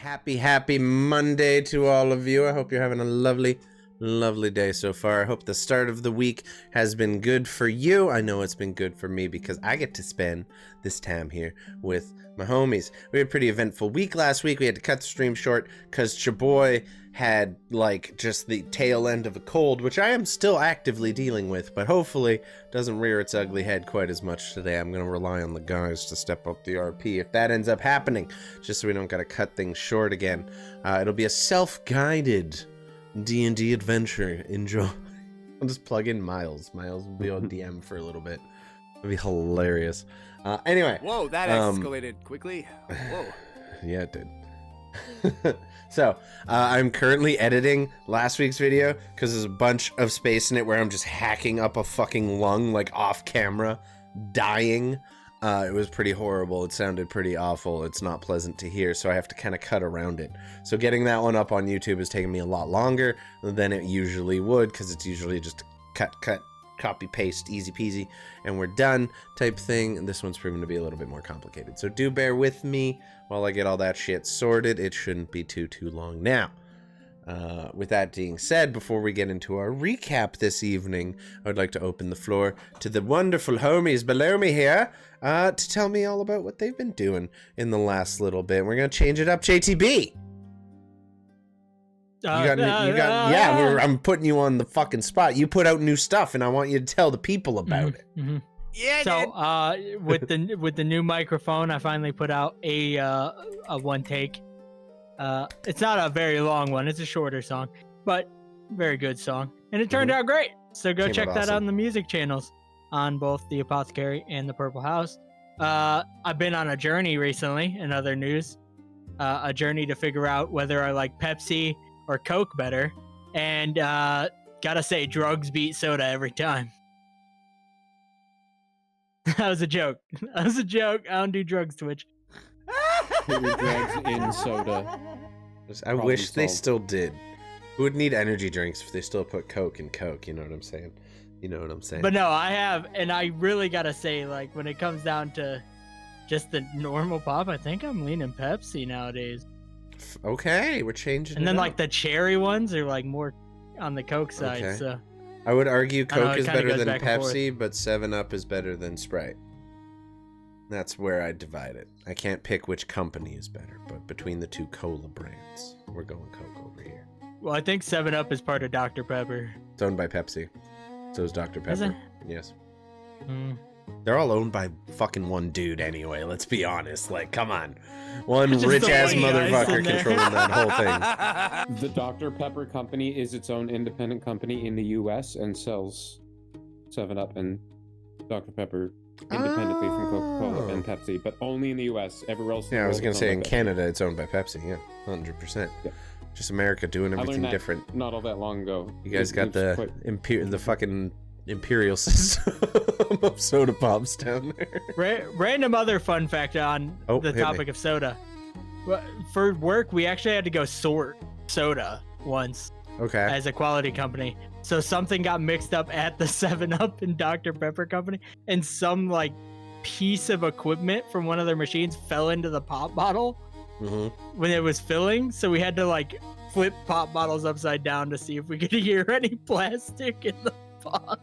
Happy Monday to all of you. I hope you're having a lovely day so far. I hope the start of the week has been good for you. I know it's been good for me because I get to spend this time here with my homies. We had a pretty eventful week last week. We had to cut the stream short because your boy had like just the tail end of a cold, which I am still actively dealing with, but hopefully doesn't rear its ugly head quite as much today. I'm going to rely on the guys to step up the RP if that ends up happening, just so we don't got to cut things short again. It'll be a self-guided D&D adventure. Enjoy. I'll just plug in Miles. Miles will be on DM for a little bit. It'll be hilarious. Anyway. Whoa, that escalated quickly. Whoa. Yeah, it did. So, I'm currently editing last week's video because there's a bunch of space in it where I'm just hacking up a fucking lung, like off camera, dying. It was pretty horrible. It sounded pretty awful. It's not pleasant to hear, so I have to kind of cut around it. So getting that one up on YouTube is taking me a lot longer than it usually would, because it's usually just cut, copy, paste, easy peasy, and we're done type thing. And this one's proven to be a little bit more complicated. So do bear with me while I get all that shit sorted. It shouldn't be too long now. With that being said, before we get into our recap this evening, I would like to open the floor to the wonderful homies below me here to tell me all about what they've been doing in the last little bit. We're going to change it up. JTB! I'm putting you on the fucking spot. You put out new stuff, and I want you to tell the people about it. Mm-hmm. Yeah. So, with the new microphone, I finally put out a one take. It's not a very long one. It's a shorter song, but very good song, and it turned out great. So go check that out on the music channels on both the Apothecary and the Purple House. I've been on a journey recently. In other news, a journey to figure out whether I like Pepsi or Coke better, and gotta say, drugs beat soda every time. That was a joke. I don't do drugs, Twitch. Put your drugs in soda. I wish they still did. Who would need energy drinks if they still put Coke in Coke? You know what I'm saying? But no, I have, and I really gotta say, like, when it comes down to just the normal pop, I think I'm leaning Pepsi nowadays. Okay, we're changing. And then like the cherry ones are like more on the Coke side. Okay. So I would argue Coke is better than Pepsi, but 7-Up is better than Sprite. That's where I divide it. I can't pick which company is better, but between the two cola brands, we're going Coke over here. Well, I think 7-Up is part of Dr. Pepper. It's owned by Pepsi. So is Dr. Pepper. Is it? Yes. Mm. They're all owned by fucking one dude anyway, let's be honest. Like, come on. One rich-ass motherfucker controlling that whole thing. The Dr. Pepper company is its own independent company in the U.S. and sells 7-Up and Dr. Pepper independently from Coca-Cola and Pepsi, but only in the U.S. Everywhere else. Yeah, I was going to say in Canada it's owned by Pepsi, yeah, 100%. Yeah. Just America doing everything different. Not all that long ago. You guys got the fucking imperial system of soda pops down there. Random other fun fact on the topic of soda. For work, we actually had to go sort soda once. Okay. As a quality company. So something got mixed up at the 7-Up and Dr. Pepper company, and some like piece of equipment from one of their machines fell into the pop bottle when it was filling. So we had to like flip pop bottles upside down to see if we could hear any plastic in the pot.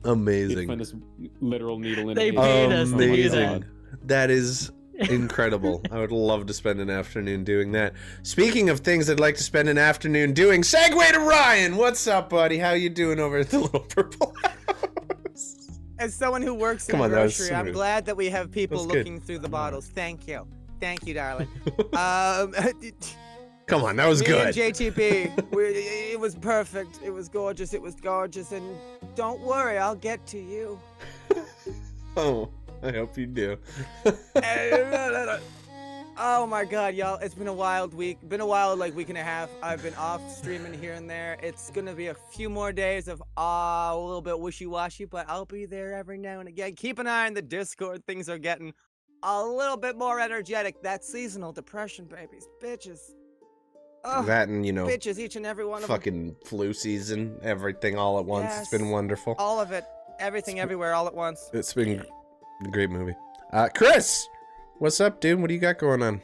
Amazing. Find this literal needle in they paid us to do that. That is incredible. I would love to spend an afternoon doing that. Speaking of things I'd like to spend an afternoon doing, segue to Ryan. What's up, buddy? How you doing over at the Little Purple House? As someone who works in a grocery, I'm glad that we have people looking through the bottles. Thank you, darling. Come on, that was good. And JTP, it was perfect. It was gorgeous. And don't worry, I'll get to you. Oh, I hope you do. Oh my God, y'all! It's been a wild week. Been a wild week and a half. I've been off streaming here and there. It's gonna be a few more days of a little bit wishy-washy, but I'll be there every now and again. Keep an eye on the Discord. Things are getting a little bit more energetic. That seasonal depression, babies, bitches. Oh, that and bitches, each and every one of them. Fucking flu season, everything all at once. Yes, it's been wonderful. All of it, everything, everywhere, all at once. It's been a great movie. Chris, what's up, dude? What do you got going on?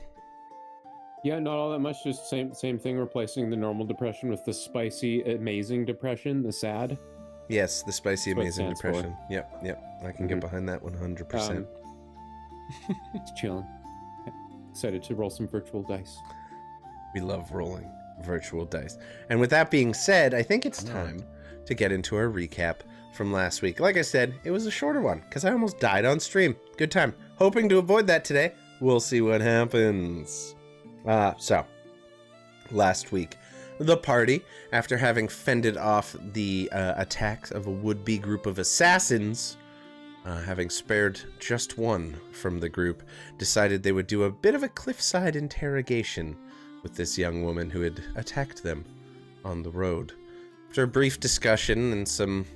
Yeah, not all that much. Just same thing. Replacing the normal depression with the spicy, amazing depression, the sad. Yes, the spicy, That's what it amazing stands for. depression. Yep. I can get behind that 100%. It's chilling. Excited to roll some virtual dice. We love rolling virtual dice. And with that being said, I think it's time to get into our recap from last week. Like I said, it was a shorter one because I almost died on stream. Good time. Hoping to avoid that today. We'll see what happens. So, last week, the party, after having fended off the attacks of a would-be group of assassins, having spared just one from the group, decided they would do a bit of a cliffside interrogation with this young woman who had attacked them on the road. After a brief discussion and some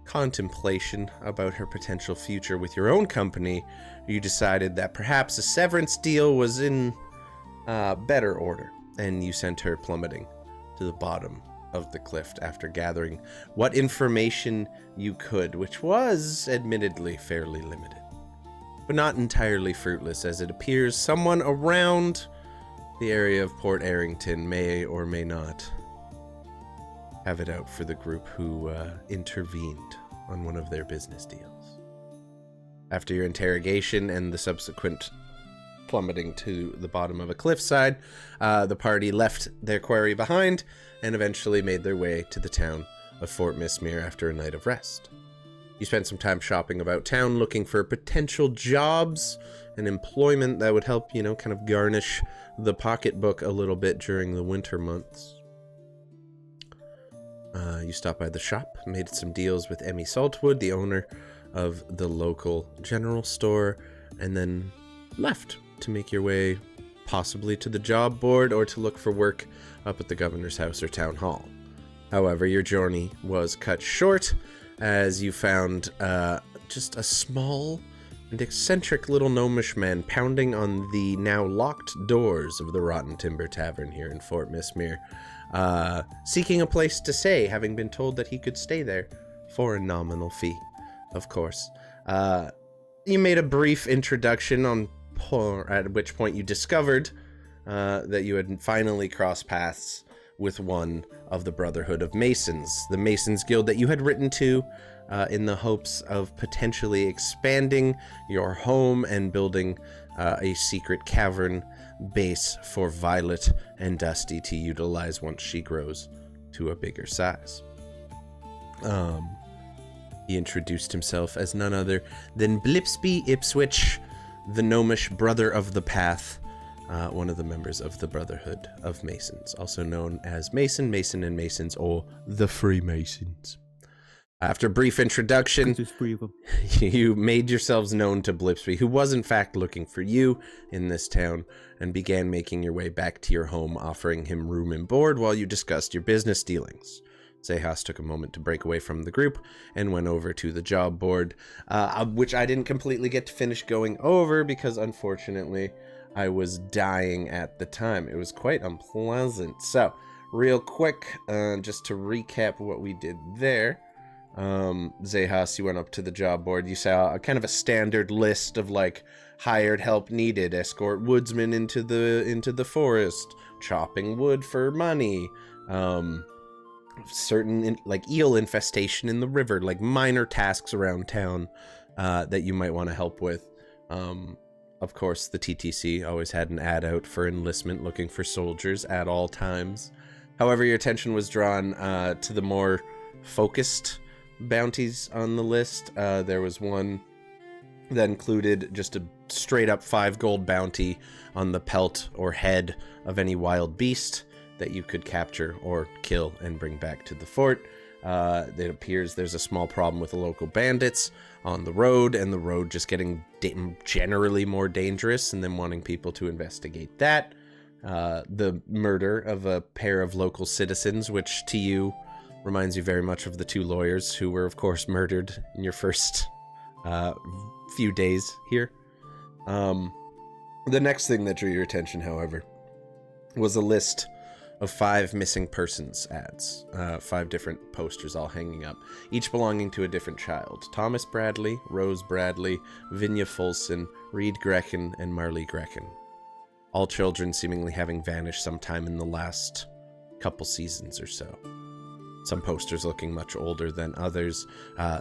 contemplation about her potential future with your own company, you decided that perhaps a severance deal was in better order, and you sent her plummeting to the bottom of the cliff after gathering what information you could, which was admittedly fairly limited, but not entirely fruitless, as it appears someone around the area of Port Arrington may or may not have it out for the group who intervened on one of their business deals. After your interrogation and the subsequent plummeting to the bottom of a cliffside, the party left their quarry behind and eventually made their way to the town of Fort Mismere after a night of rest. You spent some time shopping about town, looking for potential jobs and employment that would help, kind of garnish the pocketbook a little bit during the winter months. You stopped by the shop, made some deals with Emmy Saltwood, the owner of the local general store, and then left to make your way possibly to the job board or to look for work up at the governor's house or town hall. However, your journey was cut short as you found just a small and eccentric little gnomish man pounding on the now locked doors of the Rotten Timber Tavern here in Fort Mismere, seeking a place to stay, having been told that he could stay there for a nominal fee, of course. You made a brief introduction at which point you discovered that you had finally crossed paths with one of the Brotherhood of Masons, the Masons Guild that you had written to in the hopes of potentially expanding your home and building a secret cavern base for Violet and Dusty to utilize once she grows to a bigger size. He introduced himself as none other than Blipspy Ipswitch, the gnomish brother of the path, one of the members of the Brotherhood of Masons, also known as Mason, and Masons, or the Freemasons. After a brief introduction, you made yourselves known to Blipsby, who was in fact looking for you in this town, and began making your way back to your home, offering him room and board while you discussed your business dealings. Xechas took a moment to break away from the group and went over to the job board, which I didn't completely get to finish going over because, unfortunately, I was dying at the time. It was quite unpleasant. So, real quick, just to recap what we did there. Xechas, you went up to the job board. You saw a kind of a standard list of hired help needed, escort woodsmen into the forest, chopping wood for money, certain eel infestation in the river, minor tasks around town that you might want to help with. Of course, the TTC always had an ad out for enlistment, looking for soldiers at all times. However, your attention was drawn to the more focused bounties on the list. There was one that included just a straight up 5 gold bounty on the pelt or head of any wild beast that you could capture or kill and bring back to the fort. It appears there's a small problem with the local bandits on the road, and the road just getting generally more dangerous, and then wanting people to investigate that. The murder of a pair of local citizens, which to you reminds you very much of the 2 lawyers who were, of course, murdered in your first few days here. The next thing that drew your attention, however, was a list of 5 missing persons ads, 5 different posters all hanging up, each belonging to a different child. Thomas Bradley, Rose Bradley, Vinya Folson, Reed Grecken, and Marley Grecken. all children seemingly having vanished sometime in the last couple seasons or so. Some posters looking much older than others,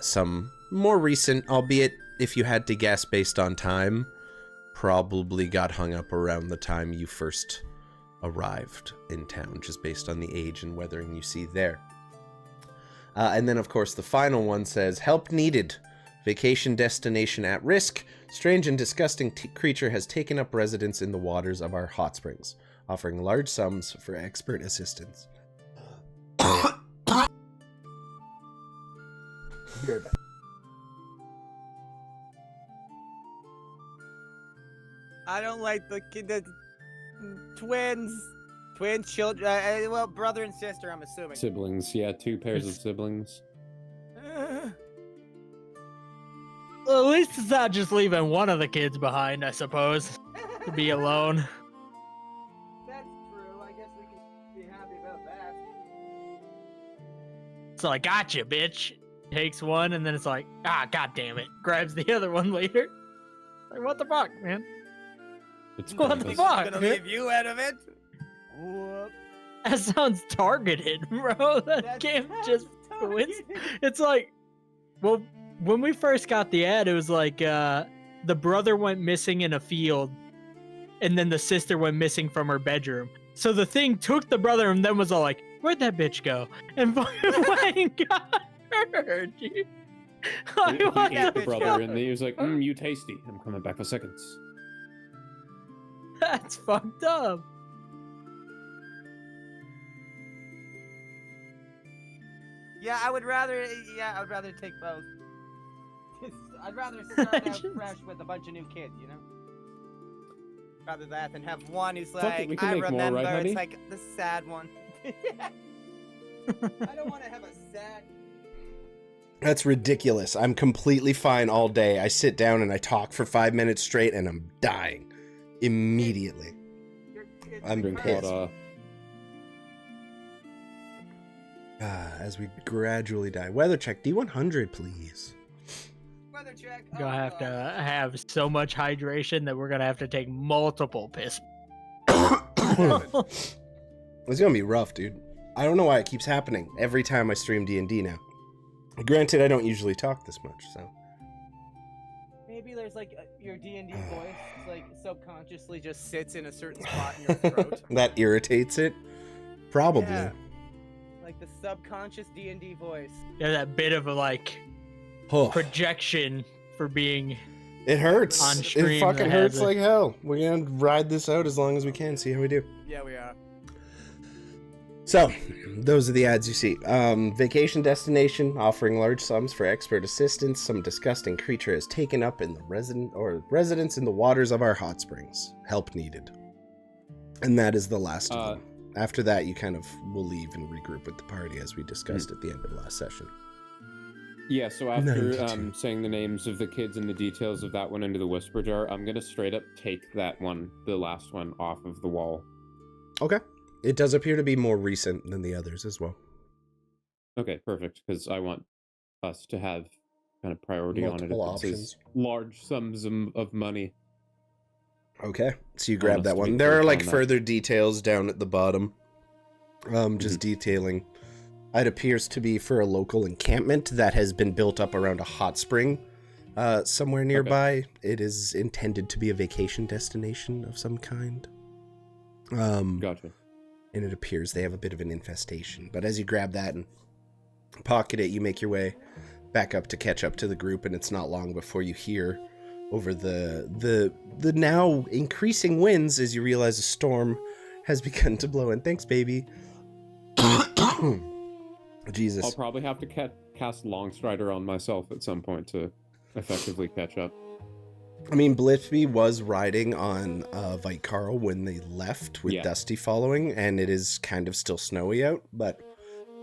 some more recent, albeit if you had to guess based on time, probably got hung up around the time you first arrived in town, just based on the age and weathering you see there. And then, of course, the final one says, help needed. Vacation destination at risk. Strange and disgusting creature has taken up residence in the waters of our hot springs, offering large sums for expert assistance. I don't like the twins children. Well, brother and sister, I'm assuming. Siblings, yeah, 2 pairs of siblings. Well, at least it's not just leaving one of the kids behind, I suppose, to be alone. That's true. I guess we can be happy about that. So like, gotcha, bitch. Takes one, and then it's like, god damn it. Grabs the other one later. Like, what the fuck, man? It's What the Krampus. fuck? Gonna leave you out of it? Whoop. That sounds targeted, bro. That can't just coincidence. It's like, well, when we first got the ad, it was like the brother went missing in a field, and then the sister went missing from her bedroom. So the thing took the brother and then was all like, where'd that bitch go? And fucking went and got her, dude. He Like, ate the brother, and he was like, you tasty. I'm coming back for seconds. That's fucked up. Yeah, I would rather take both. I'd rather start out fresh with a bunch of new kids, you know? Rather that than have one who's Fuck it, like, we can I make more, remember, right, honey? it's like the sad one. I don't want to have a sad... That's ridiculous. I'm completely fine all day. I sit down and I talk for 5 minutes straight and I'm dying. Immediately. I'm Drink pissed. water. As we gradually die. Weather check D100, please. Weather check. Gonna have to have so much hydration that we're gonna have to take multiple piss. It's gonna be rough, dude. I don't know why it keeps happening every time I stream D&D now. Granted, I don't usually talk this much, so. Maybe there's like your D&D voice like subconsciously just sits in a certain spot in your throat. That irritates it? Probably. Yeah. Like the subconscious D&D voice. Yeah, that bit of a like Oh, projection for being it hurts. on stream It fucking that hurts has it. like hell. We're gonna ride this out as long as we can, see how we do. Yeah, we are. So, those are the ads you see. Vacation destination offering large sums for expert assistance. Some disgusting creature has taken up in the residence in the waters of our hot springs. Help needed. And that is the last of them. After that, you kind of will leave and regroup with the party as we discussed at the end of the last session. Yeah, so after 92. saying the names of the kids and the details of that one into the whisper jar, I'm gonna straight up take that one, the last one, off of the wall. Okay. It does appear to be more recent than the others as well. Okay, perfect, because I want us to have kind of priority Multiple on it. It says options. large sums of money. Okay, so you grab us that to be one. There are clear like on that. further details down at the bottom. Just detailing. It appears to be for a local encampment that has been built up around a hot spring somewhere nearby. It is intended to be a vacation destination of some kind. Gotcha. And it appears they have a bit of an infestation. But as you grab that and pocket it, you make your way back up to catch up to the group, and it's not long before you hear over the now increasing winds as you realize a storm has begun to blow in. Thanks, baby. Jesus. I'll probably have to cast Longstrider on myself at some point to effectively catch up. I mean, Blipspy was riding on Vykarl when they left with Dusty following, and it is kind of still snowy out, but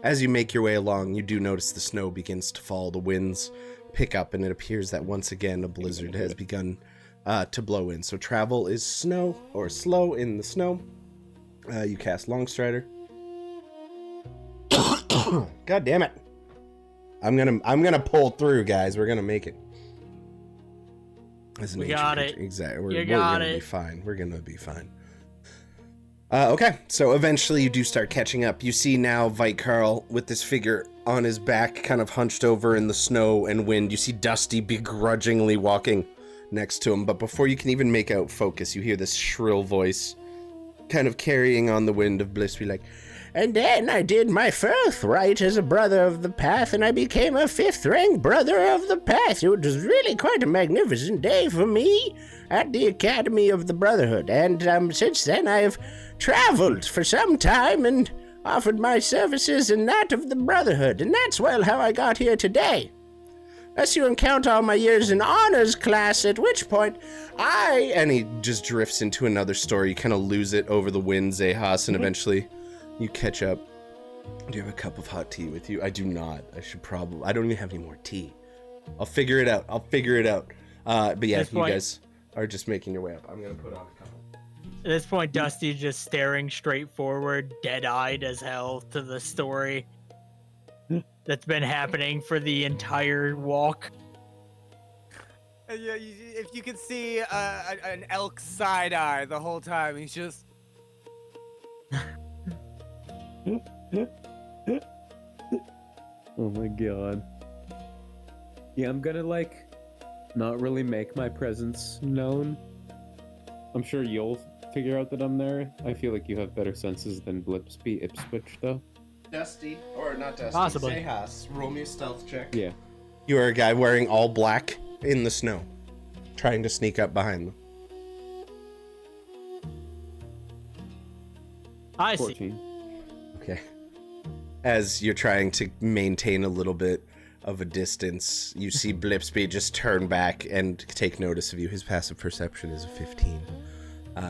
as you make your way along, you do notice the snow begins to fall, the winds pick up, and it appears that once again a blizzard has begun to blow in. So travel is slow in the snow. You cast Longstrider. God damn it. I'm gonna pull through, guys. We're gonna make it. We got it. Exactly. We're You got gonna be it. fine. We're gonna be fine. Okay, so eventually you do start catching up. You see now Carl with this figure on his back, kind of hunched over in the snow and wind. You see Dusty begrudgingly walking next to him, but before you can even make out focus, you hear this shrill voice kind of carrying on the wind of Blipspy, like, "And then I did my first rite as a brother of the path, and I became a 5th rank brother of the path. It was really quite a magnificent day for me at the Academy of the Brotherhood, and since then I have traveled for some time and offered my services in that of the Brotherhood, and that's, well, how I got here today. Unless you count all my years in honors class, at which point and he just drifts into another story. You kind of lose it over the wind, Xechas, and eventually you catch up. Do you have a cup of hot tea with you? I do not. I don't even have any more tea. I'll figure it out. But yeah, you guys are just making your way up. I'm going to put on a couple. At this point, Dusty's just staring straight forward, dead-eyed as hell, to the story that's been happening for the entire walk. Yeah, if you could see an elk side eye the whole time, he's just. Oh my god. Yeah, I'm gonna not really make my presence known. I'm sure you'll figure out that I'm there. I feel like you have better senses than Blipspy Ipswitch, though. Dusty, or not Dusty, Possibly. Xechas, roll me a stealth check. Yeah. You are a guy wearing all black in the snow, trying to sneak up behind them. I see. 14. Okay. As you're trying to maintain a little bit of a distance, you see Blipspy just turn back and take notice of you. His passive perception is a 15.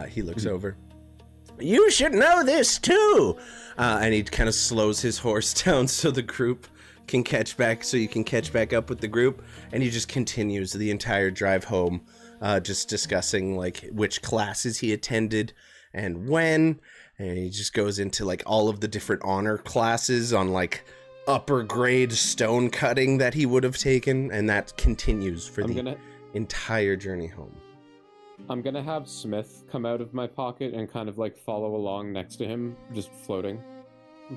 He looks over. You should know this too! And he kind of slows his horse down so the group can catch back, so you can catch back up with the group. And he just continues the entire drive home, just discussing which classes he attended and when. And he just goes into all of the different honor classes on upper grade stone cutting that he would have taken, and that continues for the entire journey home. I'm gonna have Smith come out of my pocket and kind of follow along next to him, just floating,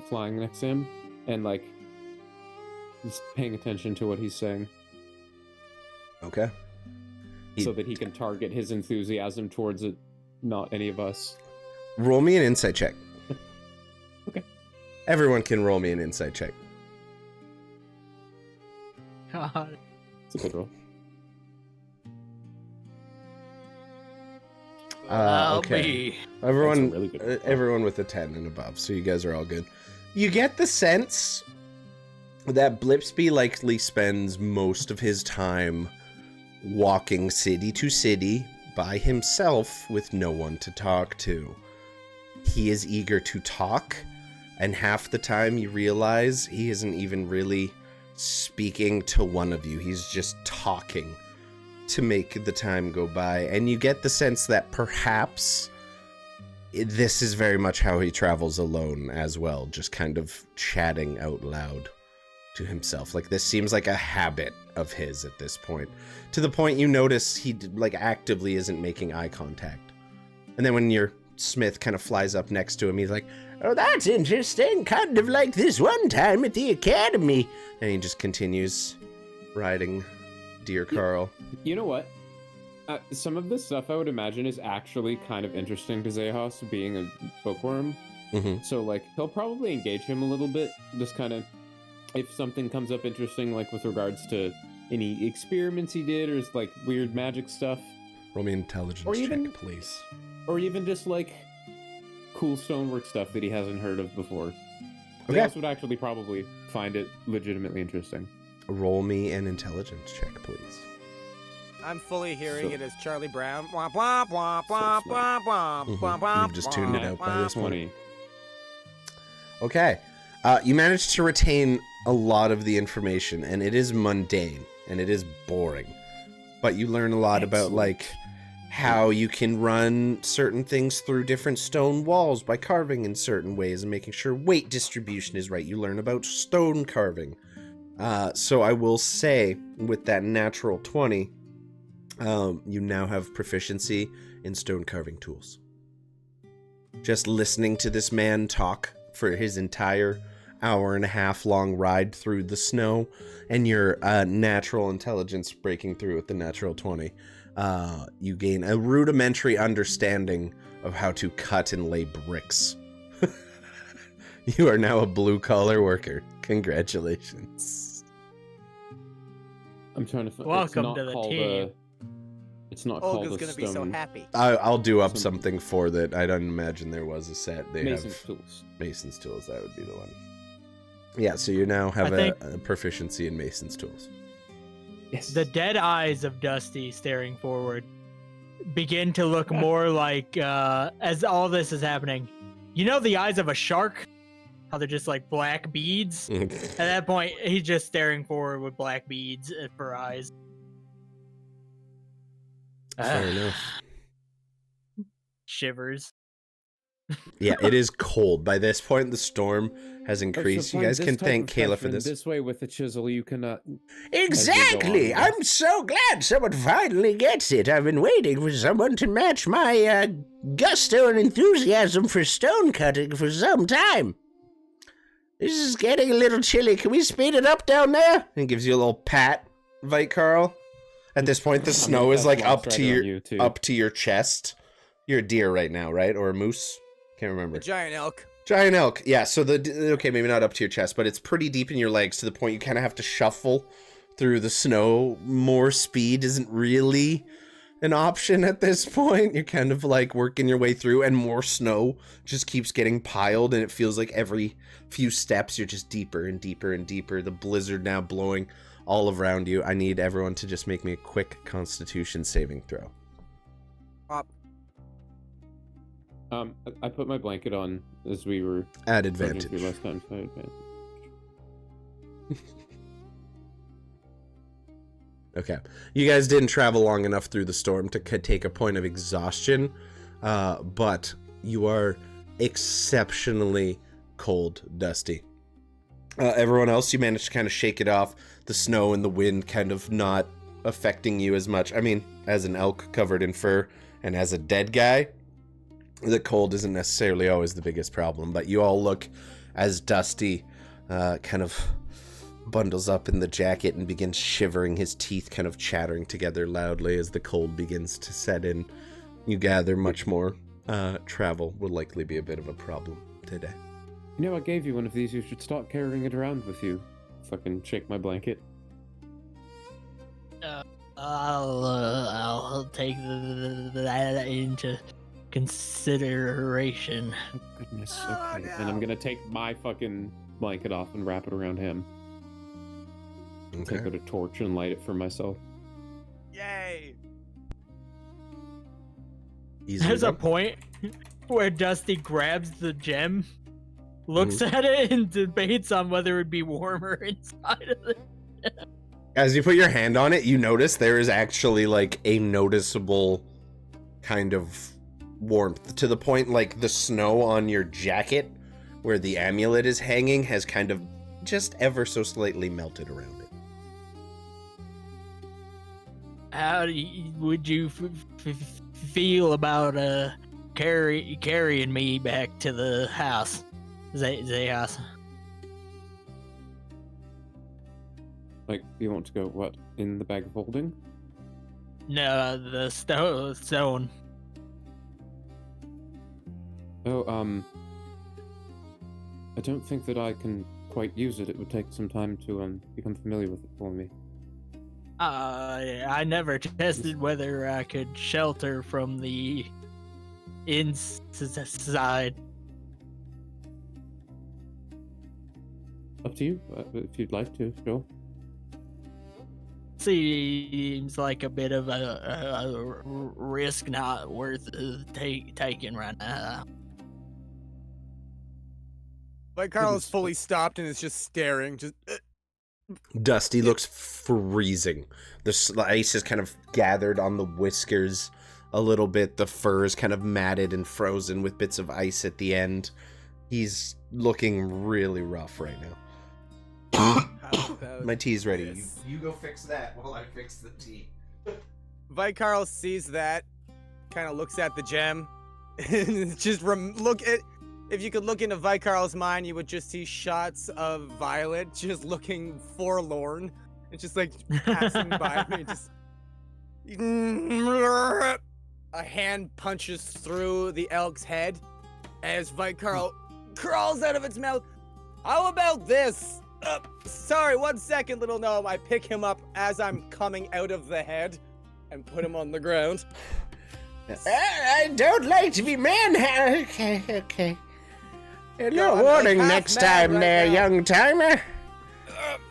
flying next to him, and just paying attention to what he's saying. Okay. So that he can target his enthusiasm towards it, not any of us. Roll me an insight check. Okay. Everyone can roll me an insight check. God. It's a good roll. Okay. Everyone, That's a really good roll. everyone with a 10 and above, so you guys are all good. You get the sense that Blipspy likely spends most of his time walking city to city by himself with no one to talk to. He is eager to talk, and half the time you realize he isn't even really speaking to one of you. He's just talking to make the time go by, and you get the sense that perhaps this is very much how he travels alone as well, just kind of chatting out loud to himself. This seems like a habit of his at this point, to the point you notice he actively isn't making eye contact. And then when your Smith kind of flies up next to him, he's like, "Oh, that's interesting, kind of like this one time at the academy," and he just continues riding Dear Carl. You know what? Some of this stuff I would imagine is actually kind of interesting to Xechas, being a bookworm. Mm-hmm. So he'll probably engage him a little bit, just kind of, if something comes up interesting, with regards to any experiments he did, or weird magic stuff. Roll me an intelligence Or even- check, please. Or even just cool stonework stuff that he hasn't heard of before. Okay. Xechas would actually probably find it legitimately interesting. Roll me an intelligence check, please. I'm fully hearing So- it as Charlie Brown. Womp, womp, womp, womp, womp, womp, Mhm. womp, womp, You've just tuned it out by this point. 20. Okay. You managed to retain a lot of the information, and it is mundane, and it is boring. But you learn a lot about, how you can run certain things through different stone walls by carving in certain ways and making sure weight distribution is right. You learn about stone carving. So I will say, with that natural 20, you now have proficiency in stone carving tools. just listening to this man talk for his entire hour and a half long ride through the snow, and your natural intelligence breaking through with the natural 20. You gain a rudimentary understanding of how to cut and lay bricks. You are now a blue-collar worker. Congratulations. I'm trying to. Welcome to the team. It's not Olga's called a gonna stone. be so happy. I'll do up something for that. I don't imagine there was a set. They Mason's have tools. Mason's tools. That would be the one. Yeah, so you now have a proficiency in Mason's tools. Yes. The dead eyes of Dusty staring forward begin to look more like, as all this is happening, you know the eyes of a shark? How they're just like black beads? At that point, he's just staring forward with black beads for eyes. Fair enough. Shivers. Yeah, it is cold. By this point, the storm has increased. You guys can thank Kayla for this. This way with a chisel, you cannot. Exactly! I'm so glad someone finally gets it. I've been waiting for someone to match my gusto and enthusiasm for stone cutting for some time. This is getting a little chilly. Can we speed it up down there? And gives you a little pat, Vite Carl. At this point, the snow is like up to your chest. You're a deer right now, right? Or a moose? Can't remember. A giant elk. Giant elk, yeah. So okay, maybe not up to your chest, but it's pretty deep in your legs to the point you kind of have to shuffle through the snow. More speed isn't really an option at this point. You're kind of like working your way through, and more snow just keeps getting piled, and it feels like every few steps you're just deeper and deeper and deeper. The blizzard now blowing all around you. I need everyone to just make me a quick Constitution saving throw. I put my blanket on as we were at advantage. Last time, so advantage. Okay, you guys didn't travel long enough through the storm to take a point of exhaustion, but you are exceptionally cold, Dusty. Everyone else, you managed to kind of shake it off. The snow and the wind kind of not affecting you as much. I mean, as an elk covered in fur and as a dead guy, the cold isn't necessarily always the biggest problem, but you all look as Dusty kind of bundles up in the jacket and begins shivering, his teeth kind of chattering together loudly as the cold begins to set in. You gather much more travel will likely be a bit of a problem today. You know, I gave you one of these. You should start carrying it around with you. Fucking shake my blanket. I'll take that into consideration. Oh, goodness. Okay. And I'm gonna take my fucking blanket off and wrap it around him. Okay. Take out a torch and light it for myself. Yay! There's a point where Dusty grabs the gem, looks at it, and debates on whether it'd be warmer inside of it. As you put your hand on it, you notice there is actually like a noticeable kind of warmth, to the point like the snow on your jacket where the amulet is hanging has kind of just ever so slightly melted around it. How would you feel about carrying me back to the house, Xechas? Like, you want to go, what, in the bag of holding? No, the stone. Oh, I don't think that I can quite use it. It would take some time to become familiar with it for me. I never tested whether I could shelter from the inside. Up to you, if you'd like to, sure. Seems like a bit of a risk not worth taking right now. Like Carlos fully stopped and is just staring. Just Dusty looks freezing. The ice is kind of gathered on the whiskers a little bit. The fur is kind of matted and frozen with bits of ice at the end. He's looking really rough right now. My tea's ready. You go fix that while I fix the tea. Carlos sees that, kind of looks at the gem, Just look at. If you could look into Vikarl's mind, you would just see shots of Violet just looking forlorn. It's just like passing by me. Just a hand punches through the elk's head as Vikarl crawls out of its mouth. How about this? Sorry, 1 second, little gnome. I pick him up as I'm coming out of the head and put him on the ground. I don't like to be manhandled. Okay. And Yo, your I'm warning half next mad time right there, now. young timer.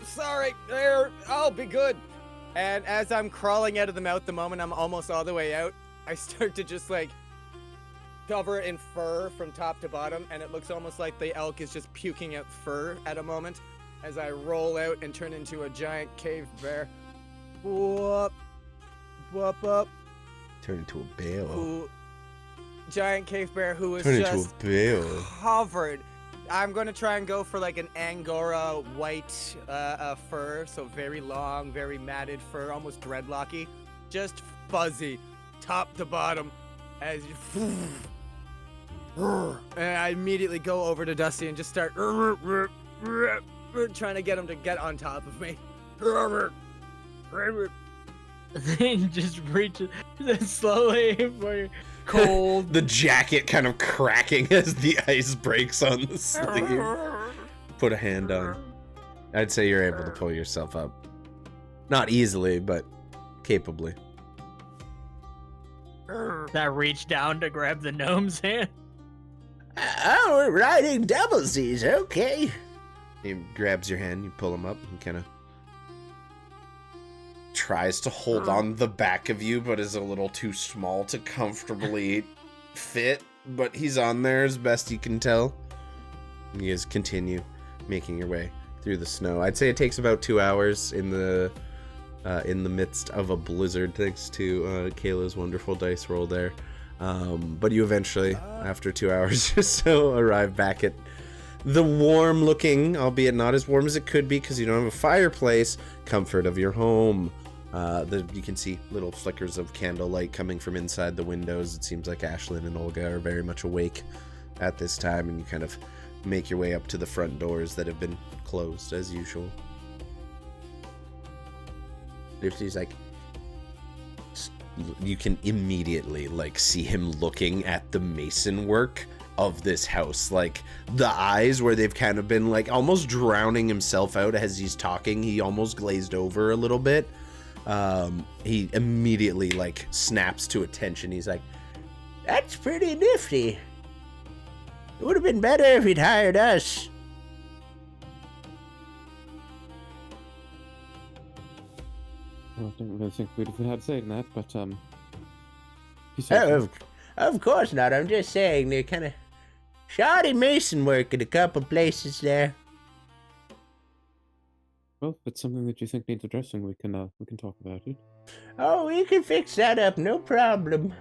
Sorry, I'll be good. And as I'm crawling out of the mouth, the moment I'm almost all the way out, I start to just like cover it in fur from top to bottom, and it looks almost like the elk is just puking out fur at a moment as I roll out and turn into a giant cave bear. Whoop, whoop, up. Turn into a bear. Giant cave bear who is Turn into just a bear. covered. I'm gonna try and go for like an Angora white fur, so very long, very matted fur, almost dreadlocky, just fuzzy, top to bottom. As you, and I immediately go over to Dusty and just start trying to get him to get on top of me. Just reach slowly for your cold. The jacket kind of cracking as the ice breaks on the sleeve. Put a hand on. I'd say you're able to pull yourself up. Not easily, but capably. That reach down to grab the gnome's hand. Oh, we're riding doublesies, okay. He grabs your hand, you pull him up, and kind of tries to hold on the back of you, but is a little too small to comfortably fit. But he's on there as best you can tell. You guys continue making your way through the snow. I'd say it takes about 2 hours in the midst of a blizzard, thanks to Kayla's wonderful dice roll there. But you eventually, after 2 hours or so, arrive back at the warm-looking, albeit not as warm as it could be because you don't have a fireplace, comfort of your home. You can see little flickers of candlelight coming from inside the windows. It seems like Ashlyn and Olga are very much awake at this time, and you kind of make your way up to the front doors that have been closed as usual. He's like, you can immediately like see him looking at the mason work of this house, like the eyes where they've kind of been like almost drowning himself out as he's talking. He almost glazed over a little bit. He immediately like snaps to attention. He's like, that's pretty nifty. It would have been better if he'd hired us. Well, I didn't really think we'd have had say in that, but he said, Oh, of course not. I'm just saying they're kind of shoddy mason work in a couple places there. well, if it's something that you think needs addressing, we can talk about it. Oh, we can fix that up, no problem.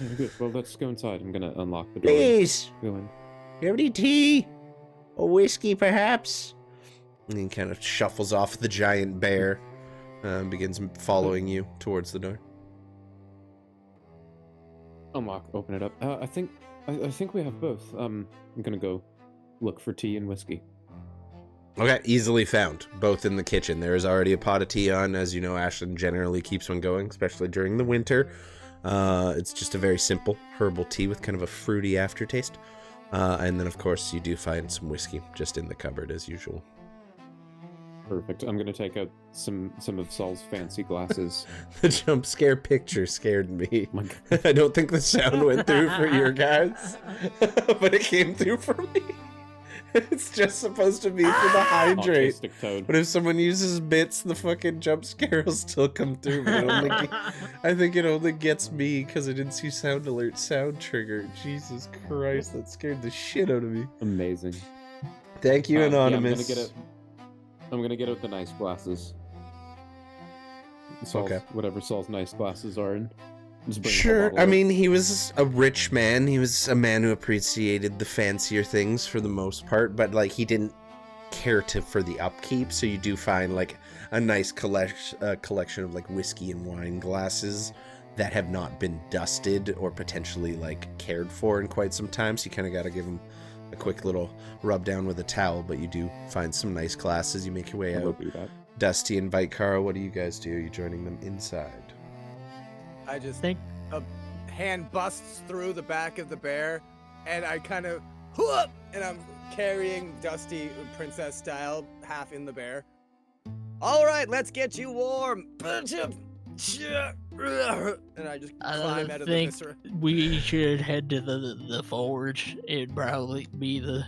Yeah, good. Well, let's go inside. I'm gonna unlock the door. Please, Go in. you have any tea? Or whiskey, perhaps? And he kind of shuffles off the giant bear, begins following you towards the door. Unlock. Open it up. I think we have both. I'm gonna go look for tea and whiskey. Okay, easily found. Both in the kitchen. There is already a pot of tea on. As you know, Ashlyn generally keeps one going, especially during the winter. It's just a very simple herbal tea with kind of a fruity aftertaste. And then, of course, you do find some whiskey just in the cupboard, as usual. Perfect. I'm gonna take out some of Saul's fancy glasses. The jump scare picture scared me. My God. I don't think the sound went through for your guys, but it came through for me. It's just supposed to be for the hydrate. Autistic toad. But if someone uses bits, the fucking jump scare will still come through. But I think it only gets me because I didn't see sound alert sound trigger. Jesus Christ, that scared the shit out of me. Amazing. Thank you, Yeah, Anonymous. I'm gonna get out the nice glasses. Saul's, Okay. Whatever Saul's nice glasses are, and just bring the whole Sure. bottle I out. mean, he was a rich man. He was a man who appreciated the fancier things for the most part, but like he didn't care for the upkeep. So you do find like a nice collection of like whiskey and wine glasses that have not been dusted or potentially like cared for in quite some time. So you kind of got to give them a quick little rub down with a towel, but you do find some nice glasses. You make your way out. Dusty and Vikara, what do you guys do? Are you joining them inside? I just Think a hand busts through the back of the bear, and I kind of and I'm carrying Dusty princess style, half in the bear. All right, let's get you warm. And I just climb out of the think viscera. we should head to the forge. It'd probably be the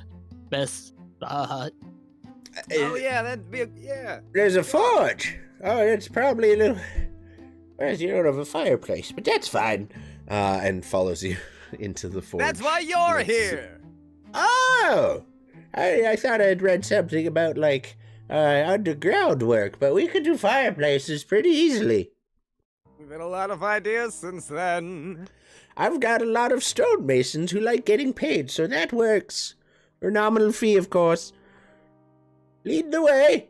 best spot. Oh yeah, that'd be yeah. There's a forge. Oh, it's probably a little. Where's the of a fireplace? But that's fine. And follows you into the forge. That's why you're here. Oh, I thought I'd read something about like underground work, but we could do fireplaces pretty easily. We've had a lot of ideas since then. I've got a lot of stonemasons who like getting paid, so that works. For a nominal fee, of course. Lead the way.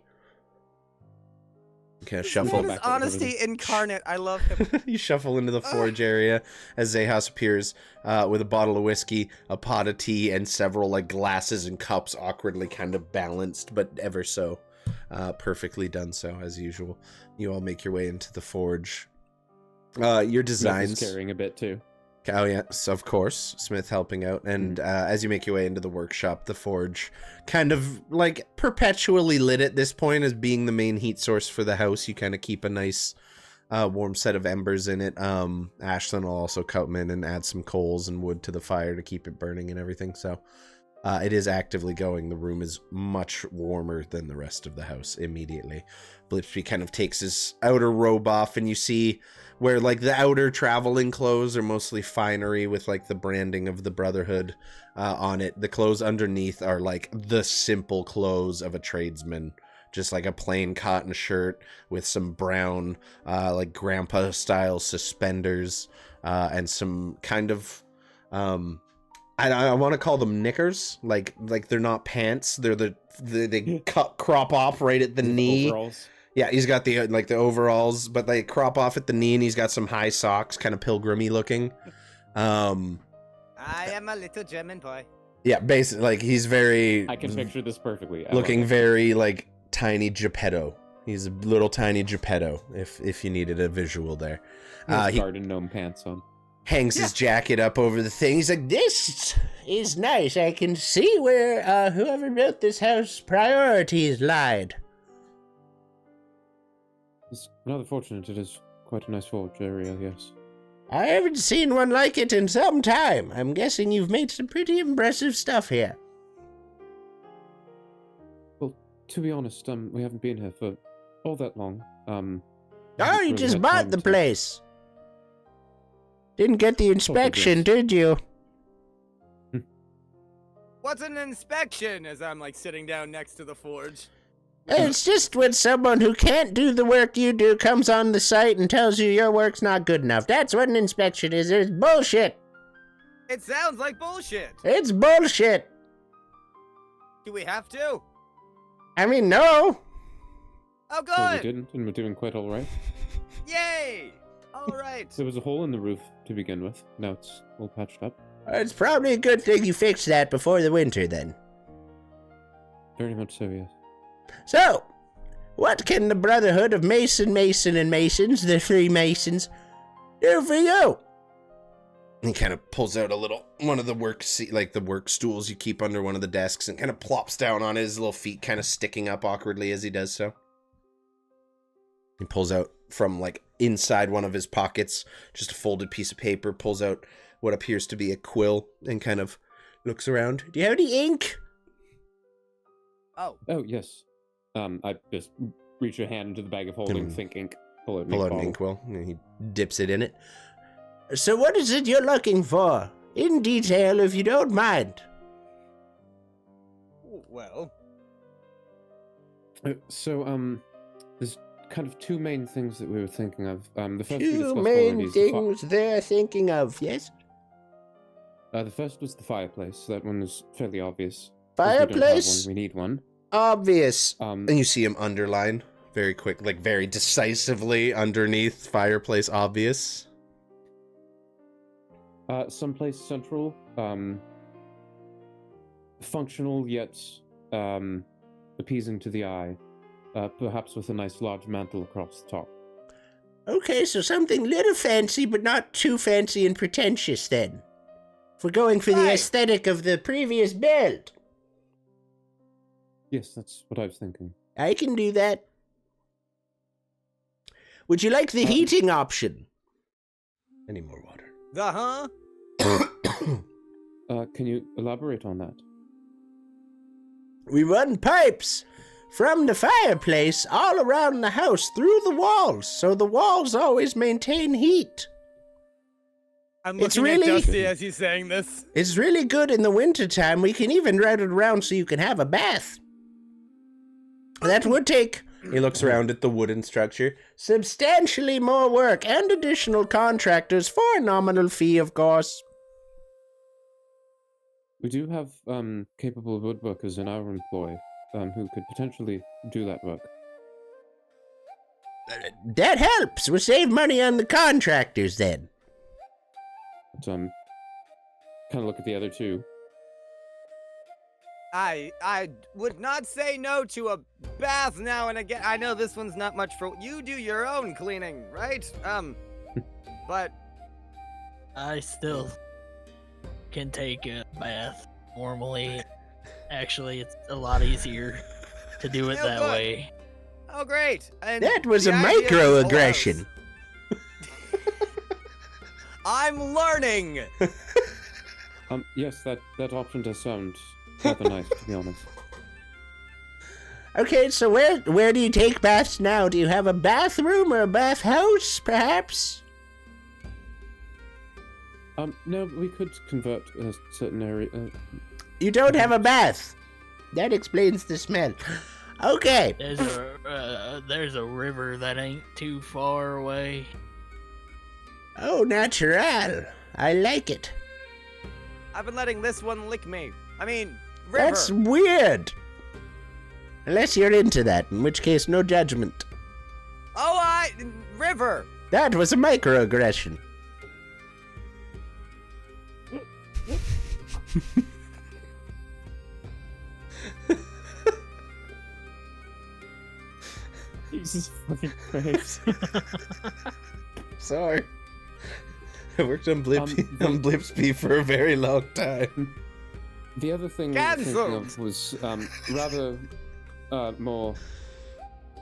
Okay, shuffle That is honesty incarnate. I love him. You shuffle into the forge area as Xechas appears with a bottle of whiskey, a pot of tea, and several like glasses and cups awkwardly kind of balanced, but ever so perfectly done so as usual. You all make your way into the forge. Your designs Smith is carrying a bit too. Oh yes, of course. Smith helping out. And as you make your way into the workshop, the forge kind of like perpetually lit at this point as being the main heat source for the house. You kind of keep a nice warm set of embers in it. Ashlyn will also come in and add some coals and wood to the fire to keep it burning and everything. So it is actively going. The room is much warmer than the rest of the house immediately. Blipspy kind of takes his outer robe off, and you see where like the outer traveling clothes are mostly finery with like the branding of the Brotherhood on it. The clothes underneath are like the simple clothes of a tradesman, just like a plain cotton shirt with some brown like grandpa style suspenders and some kind of I want to call them knickers, like they're not pants, they crop off right at the knee. Overalls. Yeah, he's got the like the overalls, but they crop off at the knee, and he's got some high socks, kind of pilgrimy looking. I am a little German boy. Yeah, basically, like he's very. I can picture this perfectly. Looking very like tiny Geppetto. He's a little tiny Geppetto. If you needed a visual there, he garden gnome pants on. Hangs his jacket up over the thing. He's like, "This is nice. I can see where whoever built this house priorities lied." It's rather fortunate. It is quite a nice forge area, yes. I haven't seen one like it in some time. I'm guessing you've made some pretty impressive stuff here. Well, to be honest, we haven't been here for all that long. Oh, you just bought the place. Didn't get the inspection, did you? What's an inspection? As I'm like sitting down next to the forge. It's just when someone who can't do the work you do comes on the site and tells you your work's not good enough. That's what an inspection is. It's bullshit. It sounds like bullshit. It's bullshit. Do we have to? I mean, no. Oh, good. No, we didn't, and we're doing quite all right. Yay! All right. There was a hole in the roof to begin with. Now it's all patched up. It's probably a good thing you fixed that before the winter, then. Very much so, yes. So, what can the Brotherhood of Mason, and Masons, the three Masons, do for you? He kind of pulls out one of the work stools you keep under one of the desks and kind of plops down on it, his little feet kind of sticking up awkwardly as he does so. He pulls out from like inside one of his pockets just a folded piece of paper, pulls out what appears to be a quill and kind of looks around. Do you have any ink? Oh, yes. I just reach a hand into the bag of holding, think ink, pull out an inkwell, and he dips it in it. So what is it you're looking for? In detail, if you don't mind. well. There's kind of two main things that we were thinking of. The first Two main things they're thinking of, yes? The first was the fireplace. That one is fairly obvious. Fireplace? We need one. Obvious. And you see him underline very quick, like very decisively underneath fireplace obvious. Someplace central, functional yet appeasing to the eye, perhaps with a nice large mantle across the top. Okay, so something little fancy, but not too fancy and pretentious then. If we're going for the aesthetic of the previous build. Yes, that's what I was thinking. I can do that. Would you like the heating option? I need more water. Can you elaborate on that? We run pipes from the fireplace all around the house through the walls, so the walls always maintain heat. I'm looking at Dusty as he's saying this. It's really good in the wintertime. We can even route it around so you can have a bath. That would take, he looks around at the wooden structure, substantially more work and additional contractors for a nominal fee, of course. We do have capable woodworkers in our employ who could potentially do that work. That helps. We'll save money on the contractors then. But kind of look at the other two. I would not say no to a bath now and again. I know this one's not much for you. Do your own cleaning, right? But I still can take a bath normally. Actually, it's a lot easier to do it that way. Oh, great! And that was a microaggression. I'm learning. Yes, that option does sound rather nice, to be honest. Okay, so where do you take baths now? Do you have a bathroom or a bathhouse, perhaps? No, we could convert a certain area. You don't have a bath. That explains the smell. Okay. There's a river that ain't too far away. Oh, natural. I like it. I've been letting this one lick me. I mean, river. That's weird. Unless you're into that, in which case, no judgment. Oh, river. That was a microaggression. Jesus fucking Christ. Sorry. I worked on Blipspy for a very long time. The other thing I was thinking of was rather more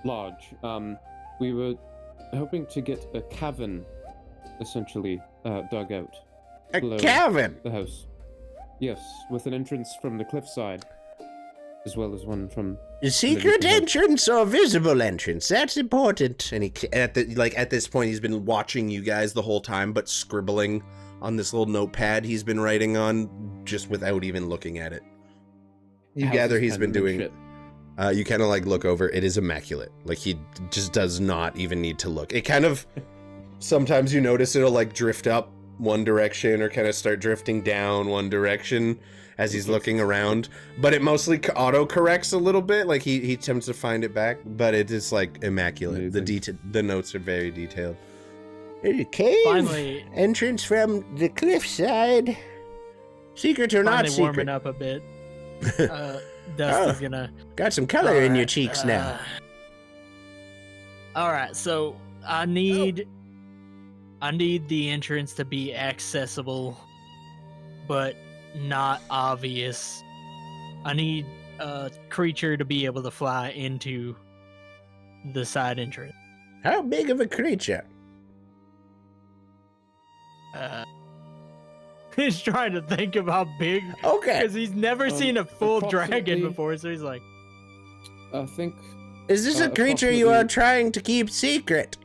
large. We were hoping to get a cavern, essentially, dug out. A cavern? The house. Yes, with an entrance from the cliffside, as well as one from... A secret entrance or visible entrance? That's important. And at this point, he's been watching you guys the whole time, but scribbling on this little notepad he's been writing on, just without even looking at it. You gather he's been doing... you kind of look over. It is immaculate. He just does not even need to look. It kind of... Sometimes you notice it'll drift up one direction or kind of start drifting down one direction as he's looking around, but it mostly auto-corrects a little bit. He attempts to find it back, but it is immaculate. The notes are very detailed. A cave. Finally, entrance from the cliffside. Secret or not secret? Warming up a bit. Dusty's gonna... Got some color in your cheeks now. Alright, so I need the entrance to be accessible, but not obvious. I need a creature to be able to fly into the side entrance. How big of a creature? He's trying to think of how big. Okay. Because he's never seen a full dragon before, so he's like... I think... Is this a creature you are trying to keep secret?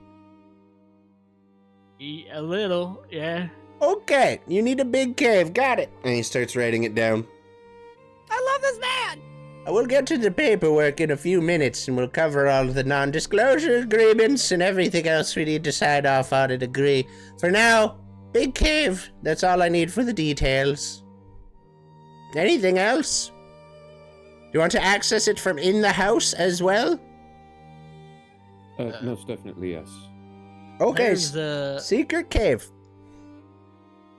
A little, yeah. Okay, you need a big cave. Got it. And he starts writing it down. I love this man! We'll get to the paperwork in a few minutes, and we'll cover all of the non-disclosure agreements and everything else we need to sign off on and agree. For now, big cave. That's all I need for the details. Anything else? You want to access it from in the house as well? Most definitely, yes. Okay, secret cave.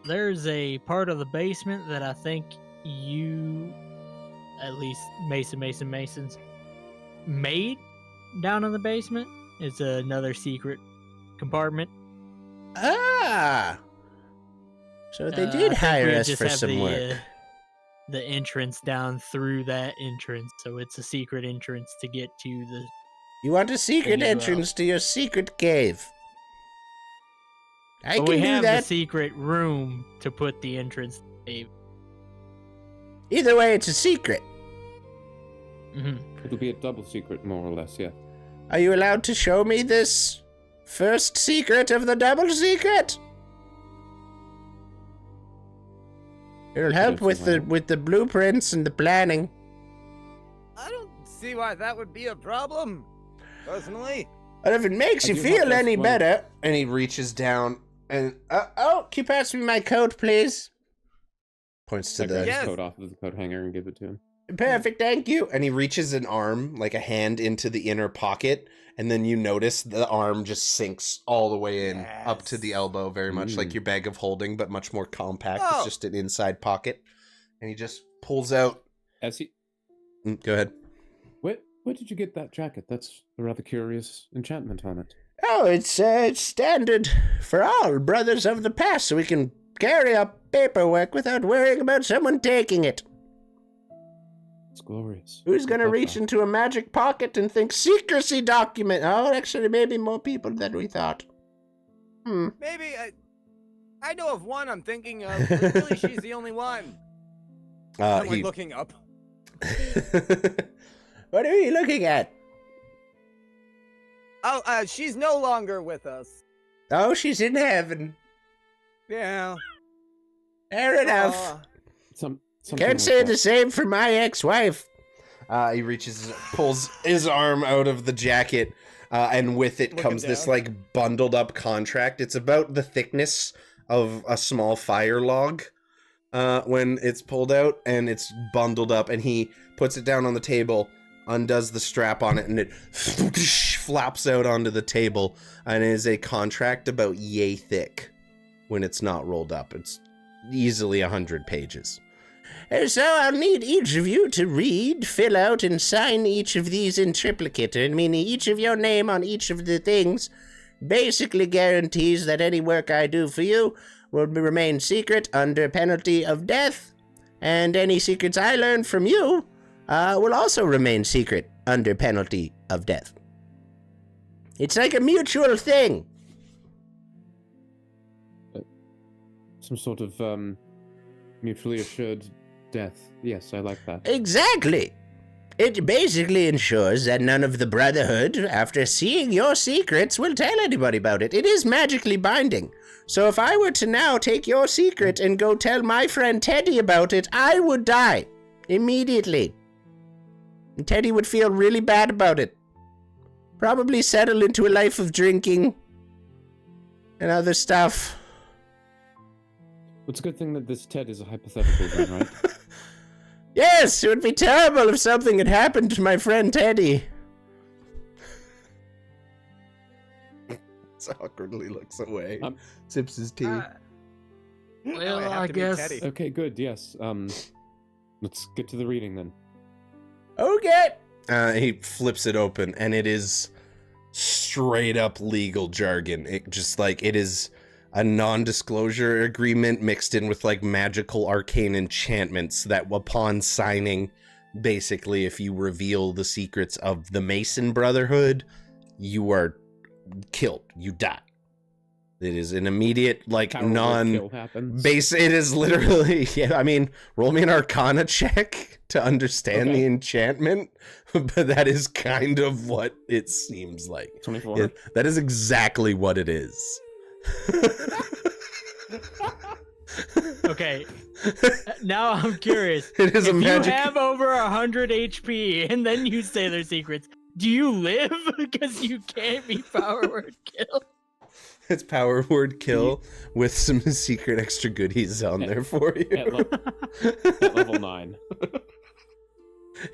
there's a part of the basement that I think you, at least Masons, made down in the basement. It's another secret compartment. Ah! So they I did think hire we us just for have some work. The entrance down through that entrance, so it's a secret entrance to get to the. You want a secret you, entrance to your secret cave? I But can we do have that. the secret room to put the entrance. Either way, it's a secret. Mm-hmm. It'll be a double secret, more or less, yeah. Are you allowed to show me this first secret of the double secret? It'll help with the blueprints and the planning. I don't see why that would be a problem, personally. And if it makes I you do feel have any one. better, and he reaches down and can you pass me my coat, please? Points to I grab the Yes. his coat off of the coat hanger and give it to him. perfect, thank you. And he reaches an arm, like a hand, into the inner pocket, and then you notice the arm just sinks all the way in, up to the elbow, very much like your bag of holding, but much more compact. Oh. It's just an inside pocket, and he just pulls out. As he... Go ahead. Where did you get that jacket? That's a rather curious enchantment on it. Oh, it's standard for all brothers of the past, so we can carry our paperwork without worrying about someone taking it. It's glorious. Who's gonna Love reach that. into a magic pocket and think secrecy document? Oh, actually, maybe more people than we thought. Maybe I know of one I'm thinking of, but really she's the only one. I'm like looking up. What are you looking at? Oh, she's no longer with us. Oh, she's in heaven. Yeah. Fair enough. Something Can't like say that. the same for my ex-wife. He reaches, pulls his arm out of the jacket, and with it Looking comes this down. like bundled up contract. It's about the thickness of a small fire log when it's pulled out, and it's bundled up, and he puts it down on the table, undoes the strap on it, and it flaps out onto the table, and it is a contract about yay thick when it's not rolled up. It's easily 100 pages. So I'll need each of you to read, fill out, and sign each of these in triplicate, meaning each of your name on each of the things basically guarantees that any work I do for you will remain secret under penalty of death, and any secrets I learn from you will also remain secret under penalty of death. It's like a mutual thing. Some sort of mutually assured death. Yes, I like that. Exactly. It basically ensures that none of the Brotherhood, after seeing your secrets, will tell anybody about it. It is magically binding. So if I were to now take your secret and go tell my friend Teddy about it, I would die. Immediately. And Teddy would feel really bad about it. Probably settle into a life of drinking and other stuff. It's a good thing that this Ted is a hypothetical then, right? Yes, it would be terrible if something had happened to my friend Teddy. Awkwardly looks away. Sips his tea. Well, I have I to meet guess. Teddy. Okay, good, yes. Let's get to the reading then. Okay. He flips it open, and it is straight up legal jargon. It just like it is a non-disclosure agreement mixed in with like magical arcane enchantments that upon signing, basically, if you reveal the secrets of the Mason Brotherhood, you are killed. You die. It is an immediate, like, Power word kill happens. base. It is literally, yeah, I mean, roll me an Arcana check to understand the enchantment, but that is kind of what it seems like. 24. That is exactly what it is. Okay. Now I'm curious. It is a If you magic. have over 100 HP and then you say their secrets, do you live? Because you can't be power word kill. It's power word kill with some secret extra goodies on there for you. At level 9.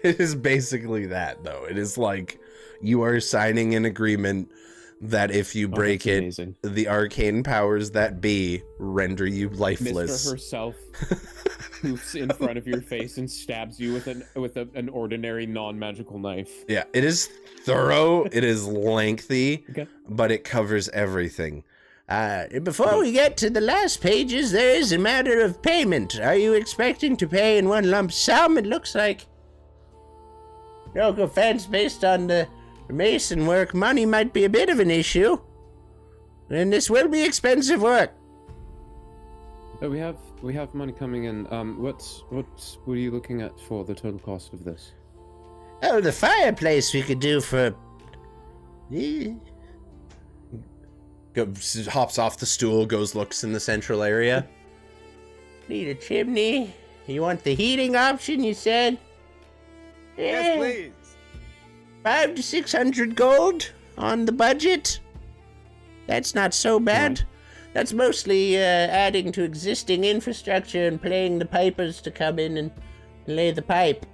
It is basically that, though. It is like you are signing an agreement that if you break it, amazing. the arcane powers that be render you lifeless. Mister herself poofs in front of your face and stabs you with an ordinary non-magical knife. Yeah, it is thorough, it is lengthy, Okay. but it covers everything. Before we get to the last pages, there is a matter of payment. Are you expecting to pay in one lump sum? It looks like, no offense, based on the mason work, money might be a bit of an issue. And this will be expensive work. We have money coming in. What are you looking at for the total cost of this? Oh, the fireplace we could do for... hops off the stool, goes looks in the central area. Need a chimney? You want the heating option, you said? Yes, please. 500 to 600 gold on the budget. That's not so bad. Right. That's mostly adding to existing infrastructure and paying the pipers to come in and lay the pipe.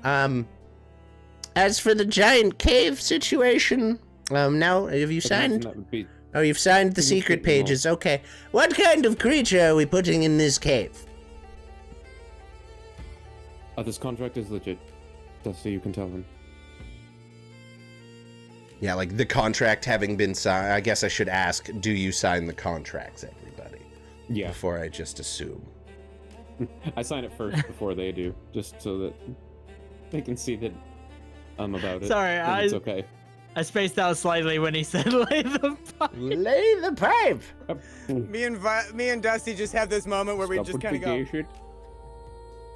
As for the giant cave situation, now have you signed? That would be Oh, you've signed the secret pages. Okay. What kind of creature are we putting in this cave? this contract is legit. That's so you can tell him. Yeah, like the contract having been signed. I guess I should ask, do you sign the contracts, everybody? Yeah. Before I just assume. I sign it first before they do, just so that they can see that I'm about it. Sorry, and it's okay. I spaced out slightly when he said lay the pipe. Lay the pipe! Me and Dusty just have this moment where we just kind of go.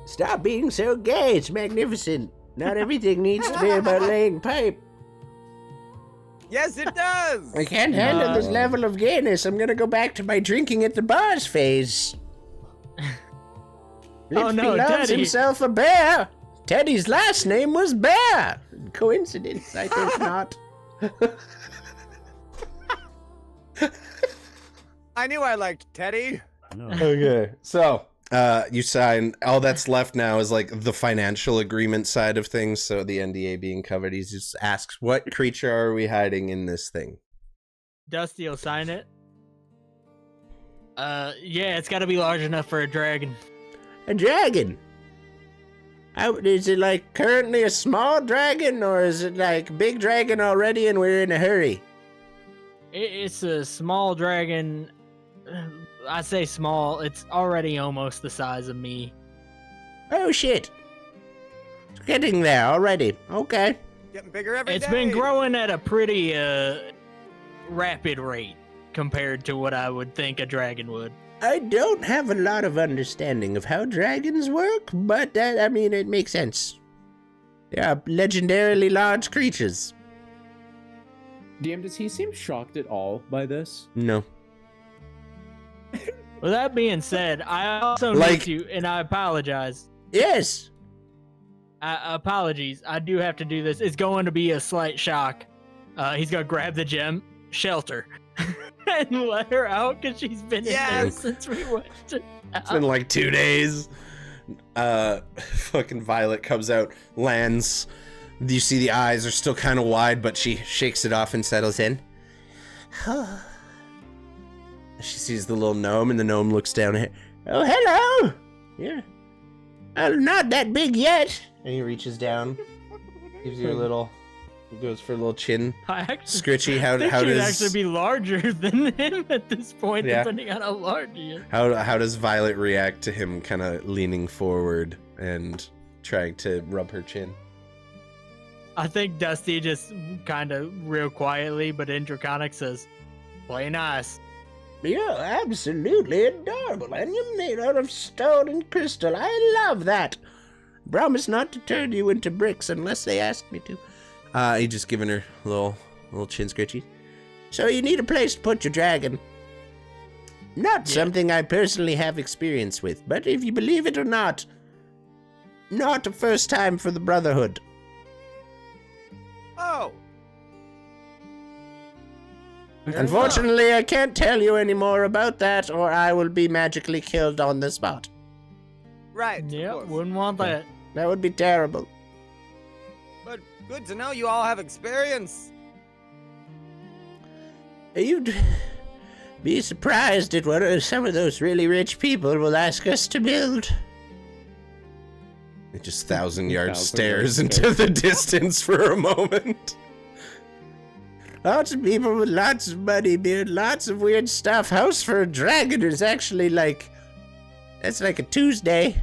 Stop being so gay, it's magnificent. Not everything needs to be about laying pipe. Yes, it does. I can't handle this level of gayness. I'm gonna go back to my drinking at the bars phase. Oh no, loves Teddy. himself a bear. Teddy's last name was Bear. Coincidence? I think not. I knew I liked Teddy. Okay, so you sign. All that's left now is like the financial agreement side of things. So the NDA being covered, he just asks, "What creature are we hiding in this thing?" Dusty will sign it. Yeah, it's got to be large enough for a dragon. A dragon. Is it like currently a small dragon, or is it like big dragon already and we're in a hurry? It's a small dragon. I say small. It's already almost the size of me. Oh shit! It's getting there already. Okay. Getting bigger every day. It's been growing at a pretty rapid rate compared to what I would think a dragon would. I don't have a lot of understanding of how dragons work, but I mean, it makes sense. They are legendarily large creatures. DM, does he seem shocked at all by this? No. With that being said, I also need to, and I apologize. Yes. Apologies. I do have to do this. It's going to be a slight shock. He's gonna grab the gem, shelter, and let her out because she's been in there since we went. It's been like 2 days. Fucking Violet comes out, lands. You see the eyes are still kind of wide, but she shakes it off and settles in. She sees the little gnome, and the gnome looks down at her. Oh, hello! Yeah. Not that big yet. And he reaches down, gives you a little, he goes for a little chin. Scritchy, how think does... she'd actually be larger than him at this point, Yeah. depending on how large he is. How does Violet react to him kind of leaning forward and trying to rub her chin? I think Dusty just kind of real quietly, but in Draconic says, play nice. You're absolutely adorable, and you're made out of stone and crystal. I love that. Promise not to turn you into bricks unless they ask me to. He just giving her a little chin scratchy. So you need a place to put your dragon. Not something I personally have experience with, but if you believe it or not a first time for the Brotherhood. Oh. Unfortunately, I can't tell you any more about that, or I will be magically killed on the spot. Right. of Yeah, course. wouldn't want that. That would be terrible. But good to know you all have experience. You'd be surprised at what some of those really rich people will ask us to build. It just 1,000-yard stares into the distance for a moment. Lots of people with lots of money build lots of weird stuff. House for a Dragon is actually like... That's like a Tuesday.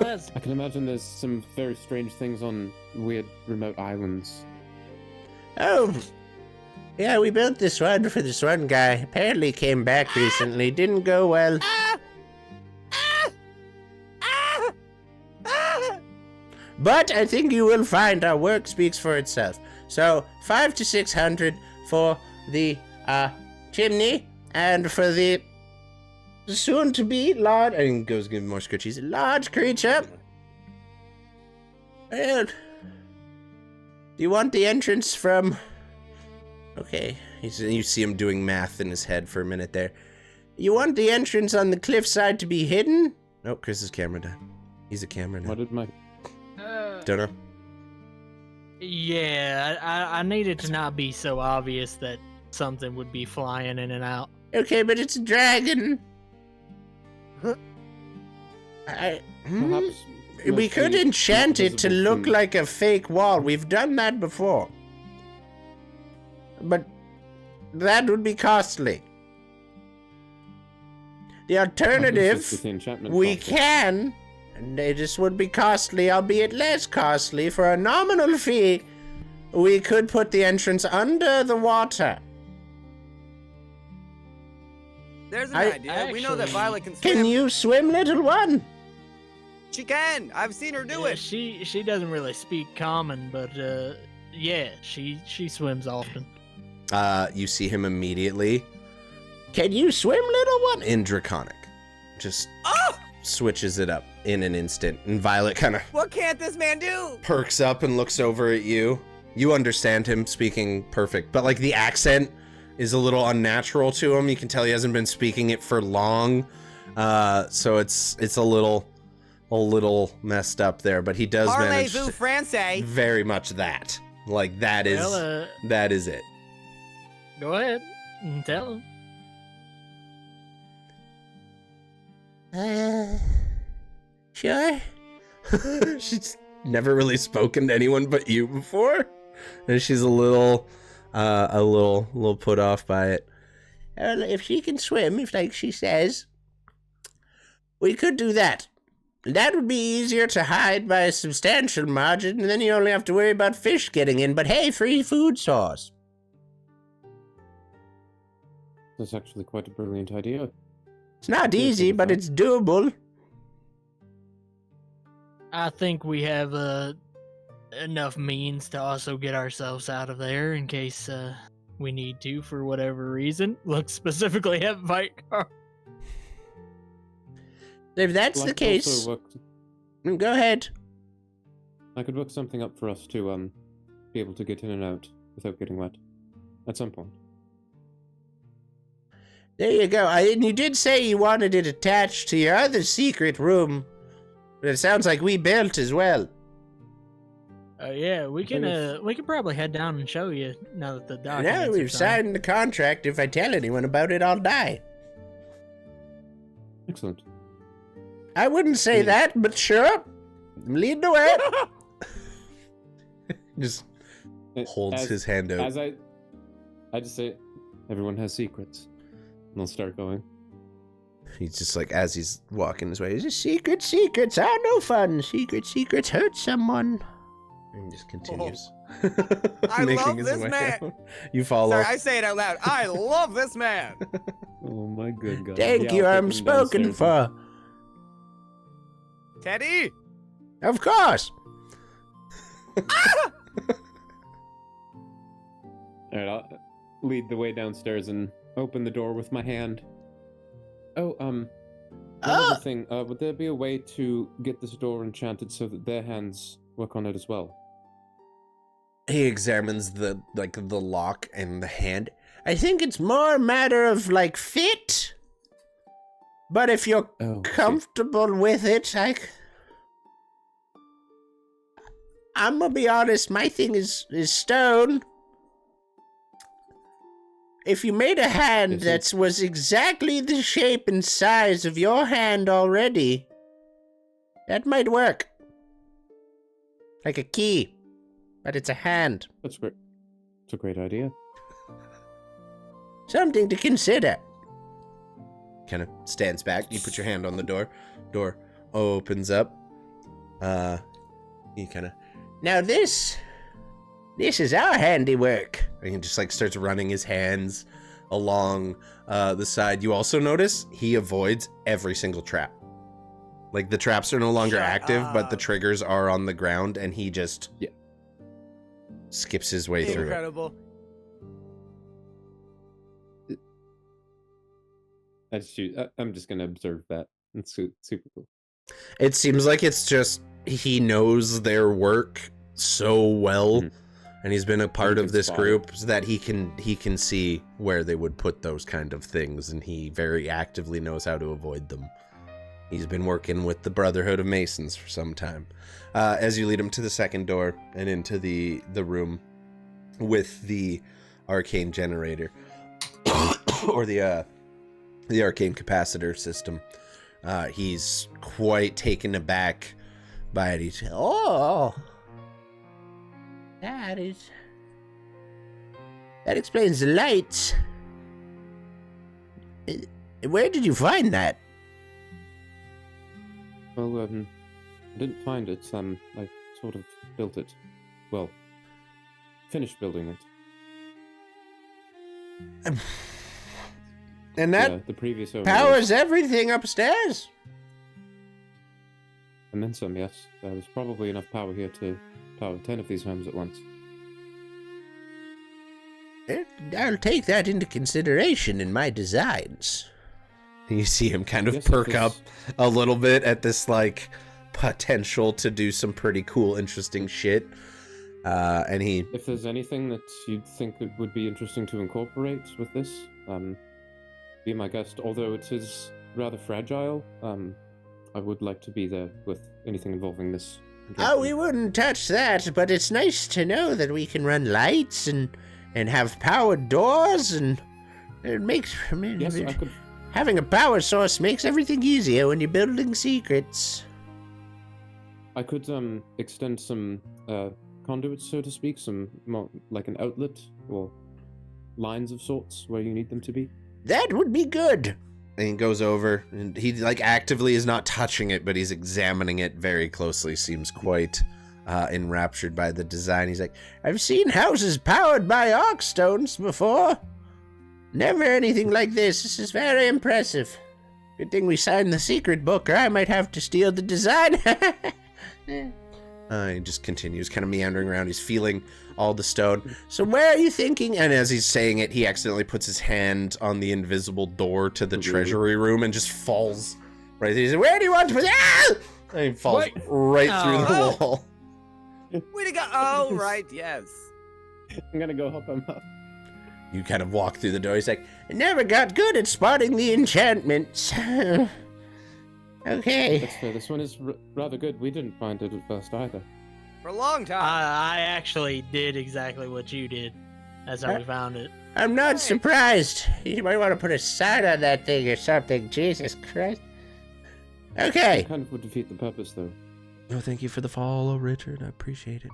I can imagine there's some very strange things on weird remote islands. Oh, yeah, we built this one for this one guy. Apparently came back recently. Didn't go well. But I think you will find our work speaks for itself. So 500 to 600 for the chimney, and for the soon-to-be large, and goes give more scritchies, large creature. Well, do you want the entrance from? Okay, you see him doing math in his head for a minute there. You want the entrance on the cliffside to be hidden? Oh, Chris's camera died. He's a camera now. What did my... Don't know. Yeah, I need it to not be so obvious that something would be flying in and out. Okay, but it's a dragon. We could enchant it to look like a fake wall. We've done that before. But that would be costly. The alternative, we can, and it just would be costly, albeit less costly, for a nominal fee. We could put the entrance under the water. There's an idea. We know that Violet can swim. Can you swim, little one? She can. I've seen her do Yeah, it. she doesn't really speak common, but yeah, she swims often. You see him immediately. Can you swim, little one? In Draconic. Just switches it up in an instant. And Violet kind of... What can't this man do? Perks up and looks over at you. You understand him speaking perfect, but like the accent is a little unnatural to him. You can tell he hasn't been speaking it for long. So it's a little messed up there, but he does manage Parlez-vous français. very much that. Like that is that is it. Go ahead and tell him. Sure. She's never really spoken to anyone but you before, and she's a little put off by it. If she can swim, if like she says, we could do that. That would be easier to hide by a substantial margin, and then you only have to worry about fish getting in. But hey, free food source. That's actually quite a brilliant idea. It's not easy, but it's doable. I think we have enough means to also get ourselves out of there in case we need to for whatever reason. Look specifically at Vitecar. If that's the case, go ahead. I could work something up for us to be able to get in and out without getting wet at some point. There you go. And you did say you wanted it attached to your other secret room, but it sounds like we built as well. Yeah, we can probably head down and show you now that the documents Now we've signed the contract. If I tell anyone about it, I'll die. Excellent. I wouldn't say that, but sure. Lead the way. Just holds his hand out. As I just say, everyone has secrets. And I'll start going. He's just like, as he's walking his way, he's just, secrets are no fun. Secrets hurt someone. And he just continues. I love this man. Out. You follow. Sorry, I say it out loud. I love this man. Oh my good God. Thank you, I'm spoken for. Teddy! Of course! Alright, I'll lead the way downstairs and open the door with my hand. One other thing, would there be a way to get this door enchanted so that their hands work on it as well? He examines the lock and the hand. I think it's more a matter of, fit. But if you're comfortable with it, I'm gonna be honest, my thing is stone. if you made a hand that was exactly the shape and size of your hand already, that might work. Like a key, but it's a hand. That's great. It's a great idea. Something to consider. Kind of stands back. You put your hand on the door. Door opens up. You kind of... Now this is our handiwork. And he just like starts running his hands along the side. You also notice he avoids every single trap. Like the traps are no longer active, but the triggers are on the ground, and he just skips his way through it. Incredible. I'm just gonna observe that. It's super cool. It seems like it's just he knows their work so well, and he's been a part of this group so that he can see where they would put those kind of things, and he very actively knows how to avoid them. He's been working with the Brotherhood of Masons for some time. As you lead him to the second door and into the room with the arcane generator or the arcane capacitor system, he's quite taken aback by it. He's, oh, that explains the lights. Where did you find that? Well, I didn't find it. I sort of built it. Well, finished building it. And that the previous owner powers everything upstairs? And then some, yes. There's probably enough power here to power 10 of these homes at once. I'll take that into consideration in my designs. You see him kind of perk up a little bit at this, like, potential to do some pretty cool, interesting shit. And he... If there's anything that you'd think it would be interesting to incorporate with this, be my guest. Although it is rather fragile, I would like to be there with anything involving this. Oh, we wouldn't touch that, but it's nice to know that we can run lights and have powered doors, and it makes... Yes, I could... Having a power source makes everything easier when you're building secrets. I could extend some conduits, so to speak, some more, like an outlet or lines of sorts where you need them to be. That would be good. And he goes over, and he like actively is not touching it, but he's examining it very closely. Seems quite enraptured by the design. He's like, I've seen houses powered by arc stones before. Never anything like this. This is very impressive. Good thing we signed the secret book, or I might have to steal the design. He just continues kind of meandering around. He's feeling all the stone. So where are you thinking? And as he's saying it, he accidentally puts his hand on the invisible door to the treasury room and just falls right there. He says, where do you want to put it? Ah! And he falls right through the wall. Way to go! Oh, right, yes. I'm gonna go help him up. You kind of walk through the door. He's like, I never got good at spotting the enchantments. Okay. That's fair. This one is rather good. We didn't find it at first either. For a long time. I actually did exactly what you did. That's how we found it. I'm not surprised. You might want to put a sign on that thing or something. Jesus Christ. Okay. It kind of would defeat the purpose, though. Oh, thank you for the follow, Richard. I appreciate it.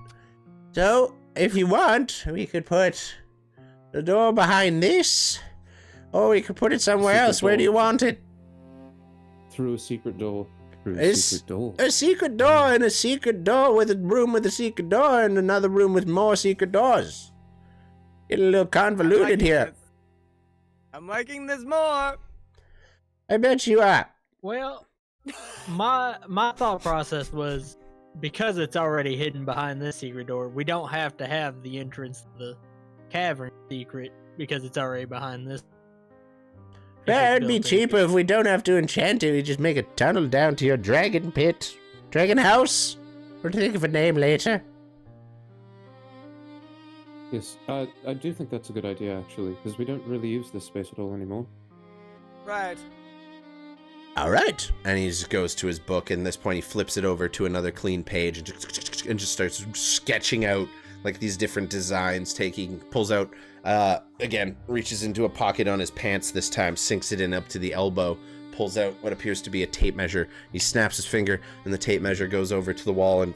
So, if you want, we could put the door behind this, or we could put it somewhere else. Where do you want it? Through a secret door. A secret door and a secret door with a room with a secret door and another room with more secret doors. Get a little convoluted here. I'm liking this more. I bet you are. Well, my thought process was, because it's already hidden behind this secret door, we don't have to have the entrance to the cavern secret because it's already behind this. Yeah, it'd be cheaper if we don't have to enchant it. We just make a tunnel down to your dragon pit. Dragon house? We'll think of a name later. Yes, I do think that's a good idea, actually, because we don't really use this space at all anymore. Right. All right. And he just goes to his book, and at this point he flips it over to another clean page and just starts sketching out like these different designs, pulls out, again, reaches into a pocket on his pants this time, sinks it in up to the elbow, pulls out what appears to be a tape measure. He snaps his finger, and the tape measure goes over to the wall and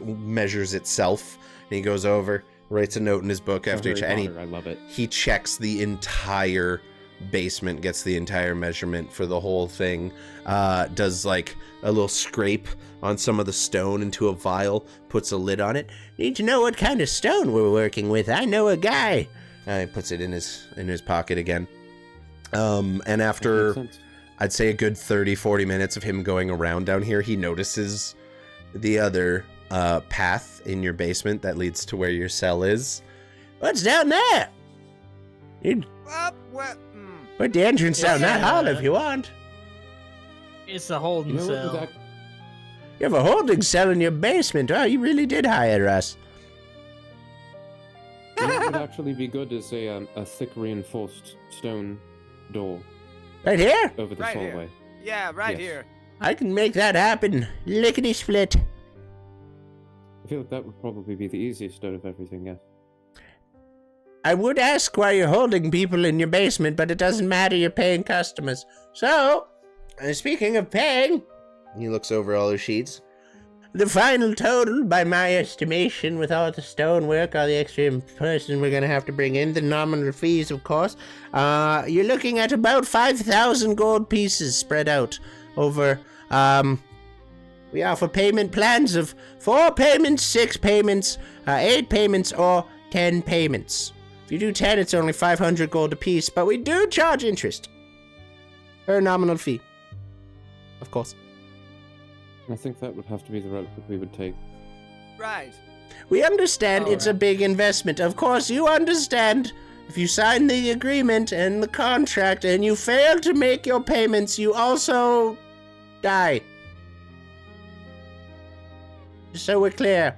measures itself. And he goes over, writes a note in his book after each, and I love it. he checks the entire basement, gets the entire measurement for the whole thing, does like a little scrape on some of the stone into a vial, puts a lid on it. Need to know what kind of stone we're working with. I know a guy. He puts it in his pocket again. And after, I'd say a good 30-40 minutes of him going around down here, he notices the other path in your basement that leads to where your cell is. What's down there? Put the entrance down that hall if you want. It's a holding cell. You have a holding cell in your basement. Oh, you really did hire us. What would actually be good is a thick reinforced stone door. Right here? Over this hallway. Yeah, right here. I can make that happen. Lickety split. I feel like that would probably be the easiest out of everything, yes. I would ask why you're holding people in your basement, but it doesn't matter. You're paying customers. So, speaking of paying, he looks over all his sheets. The final total, by my estimation, with all the stonework, all the extra person we're going to have to bring in, the nominal fees, of course, you're looking at about 5,000 gold pieces spread out over, we offer payment plans of 4 payments, 6 payments, 8 payments, or 10 payments. If you do 10, it's only 500 gold apiece, but we do charge interest. Or a nominal fee. Of course. I think that would have to be the route that we would take. Right. We understand it's a big investment. Of course, you understand. If you sign the agreement and the contract and you fail to make your payments, you also die. Just so we're clear.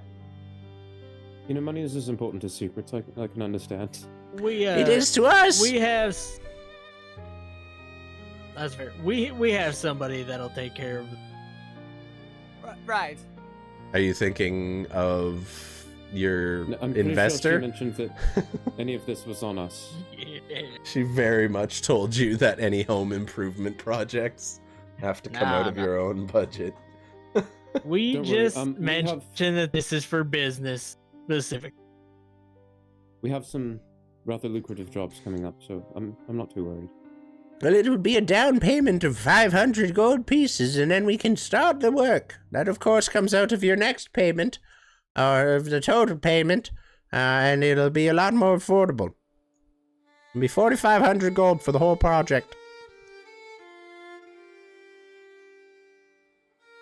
You know, money is as important as secrets. I can understand. It is to us. We have. That's fair. We have somebody that'll take care of. Right. Are you thinking of your I'm pretty investor? Sure she mentioned that any of this was on us. Yeah. She very much told you that any home improvement projects have to come out of your own budget. We Don't just worry, mentioned that this is for business specific. We have some rather lucrative jobs coming up, so I'm not too worried. Well, it would be a down payment of 500 gold pieces, and then we can start the work. That, of course, comes out of your next payment, or of the total payment, and it'll be a lot more affordable. It'll be 4,500 gold for the whole project.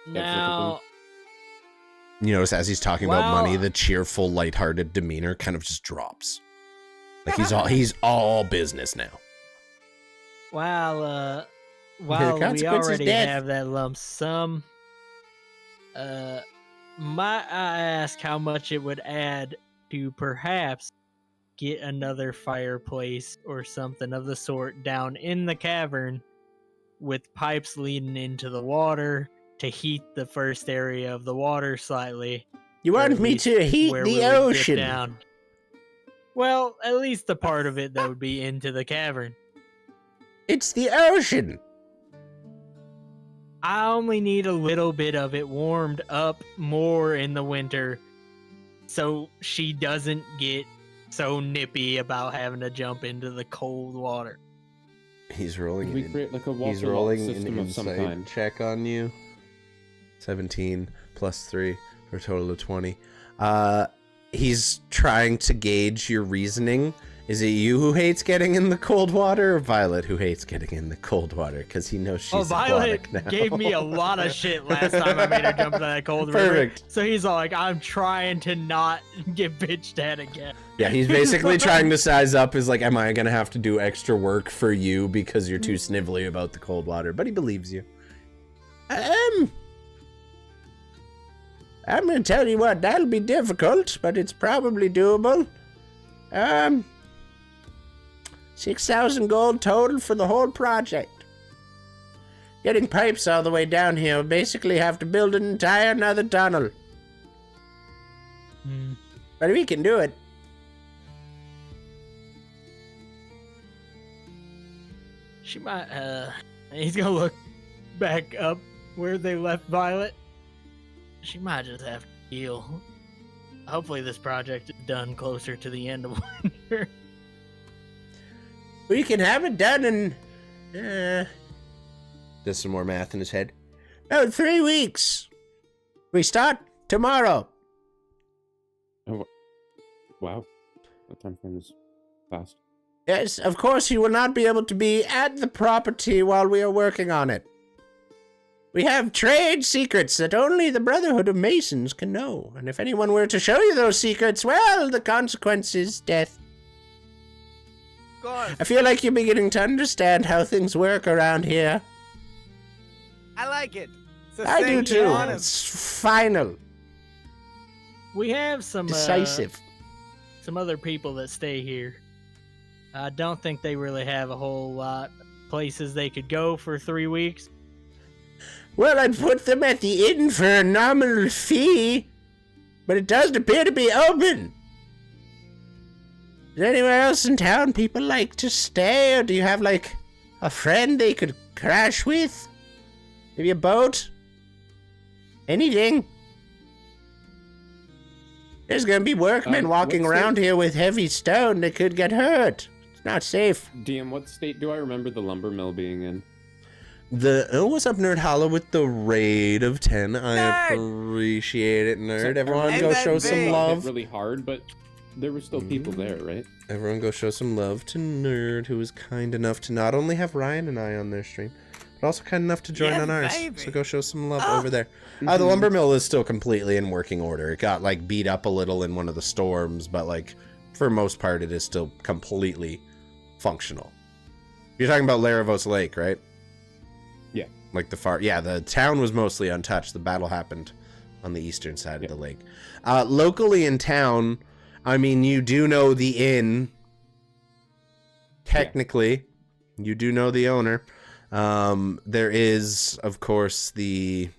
Now, You notice as he's talking about Well- money, the cheerful, lighthearted demeanor kind of just drops. Like he's all business now. while The we consequence is already death. have that lump sum, might I ask how much it would add to perhaps get another fireplace or something of the sort down in the cavern with pipes leading into the water to heat the first area of the water slightly. You or want at me least to heat where the we would dip ocean? down. Well, at least the part of it that would be into the cavern. It's the ocean. I only need a little bit of it warmed up more in the winter so she doesn't get so nippy about having to jump into the cold water. He's rolling. We create like a He's water rolling system an of some insight kind. check on you. 17 plus 3 for a total of 20. He's trying to gauge your reasoning. Is it you who hates getting in the cold water, or Violet who hates getting in the cold water? Because he knows she's Violet aquatic now. gave me a lot of shit last time I made her jump into that cold river. Perfect. So he's all like, I'm trying to not get bitched at again. Yeah, he's basically trying to size up. Is like, am I gonna have to do extra work for you because you're too snivelly about the cold water? But he believes you. I'm gonna tell you what, that'll be difficult, but it's probably doable. 6,000 gold total for the whole project. Getting pipes all the way down here, we'll basically have to build an entire another tunnel. But we can do it. She might, he's gonna look back up where they left Violet. She might just have to heal. Hopefully this project is done closer to the end of winter. We can have it done in... Does some more math in his head. Oh, 3 weeks. We start tomorrow. Oh, wow. The time frame is fast. Yes, of course you will not be able to be at the property while we are working on it. We have trade secrets that only the Brotherhood of Masons can know. And if anyone were to show you those secrets, well, the consequence is death. Of course. I feel like you're beginning to understand how things work around here. I like it. I do too. Honest. It's final. We have some Decisive. some other people that stay here. I don't think they really have a whole lot of places they could go for 3 weeks. Well, I'd put them at the inn for a nominal fee, but it does appear to be open. Is there anywhere else in town people like to stay, or do you have, like, a friend they could crash with? Maybe a boat? Anything? There's gonna be workmen walking around here with heavy stone that could get hurt. It's not safe. DM, what state do I remember the lumber mill being in? What's up, Nerd Hollow, with the raid of 10? I Nerd! appreciate it, Nerd. So Everyone And go that show some big. love. Really hard, but there were still people there, right? Everyone go show some love to Nerd, who was kind enough to not only have Ryan and I on their stream, but also kind enough to join Yes, on ours. baby. So go show some love Oh. over there. The lumber mill is still completely in working order. It got, like, beat up a little in one of the storms, but, like, for most part, it is still completely functional. You're talking about Laravos Lake, right? Yeah. Like the town was mostly untouched. The battle happened on the eastern side of the lake. Locally in town, I mean, you do know the inn. Technically, you do know the owner. There is, of course, kind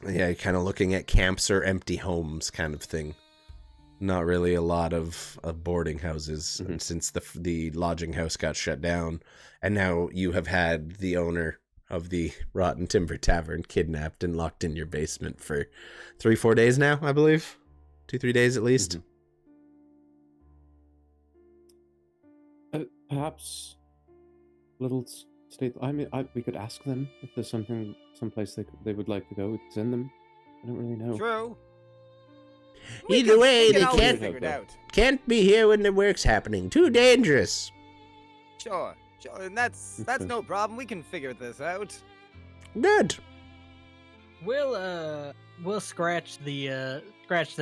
of looking at camps or empty homes kind of thing. Not really a lot of boarding houses since the lodging house got shut down. And now you have had the owner of the Rotten Timber Tavern kidnapped and locked in your basement for 3-4 days now, I believe. 2-3 days at least. Perhaps little state. I mean, we could ask them if there's someplace they would like to go. We could send them. I don't really know. True. Either way, we can they always can't figure it out. be here when the work's happening. Too dangerous. Sure, and that's Okay. no problem. We can figure this out. Good. We'll scratch the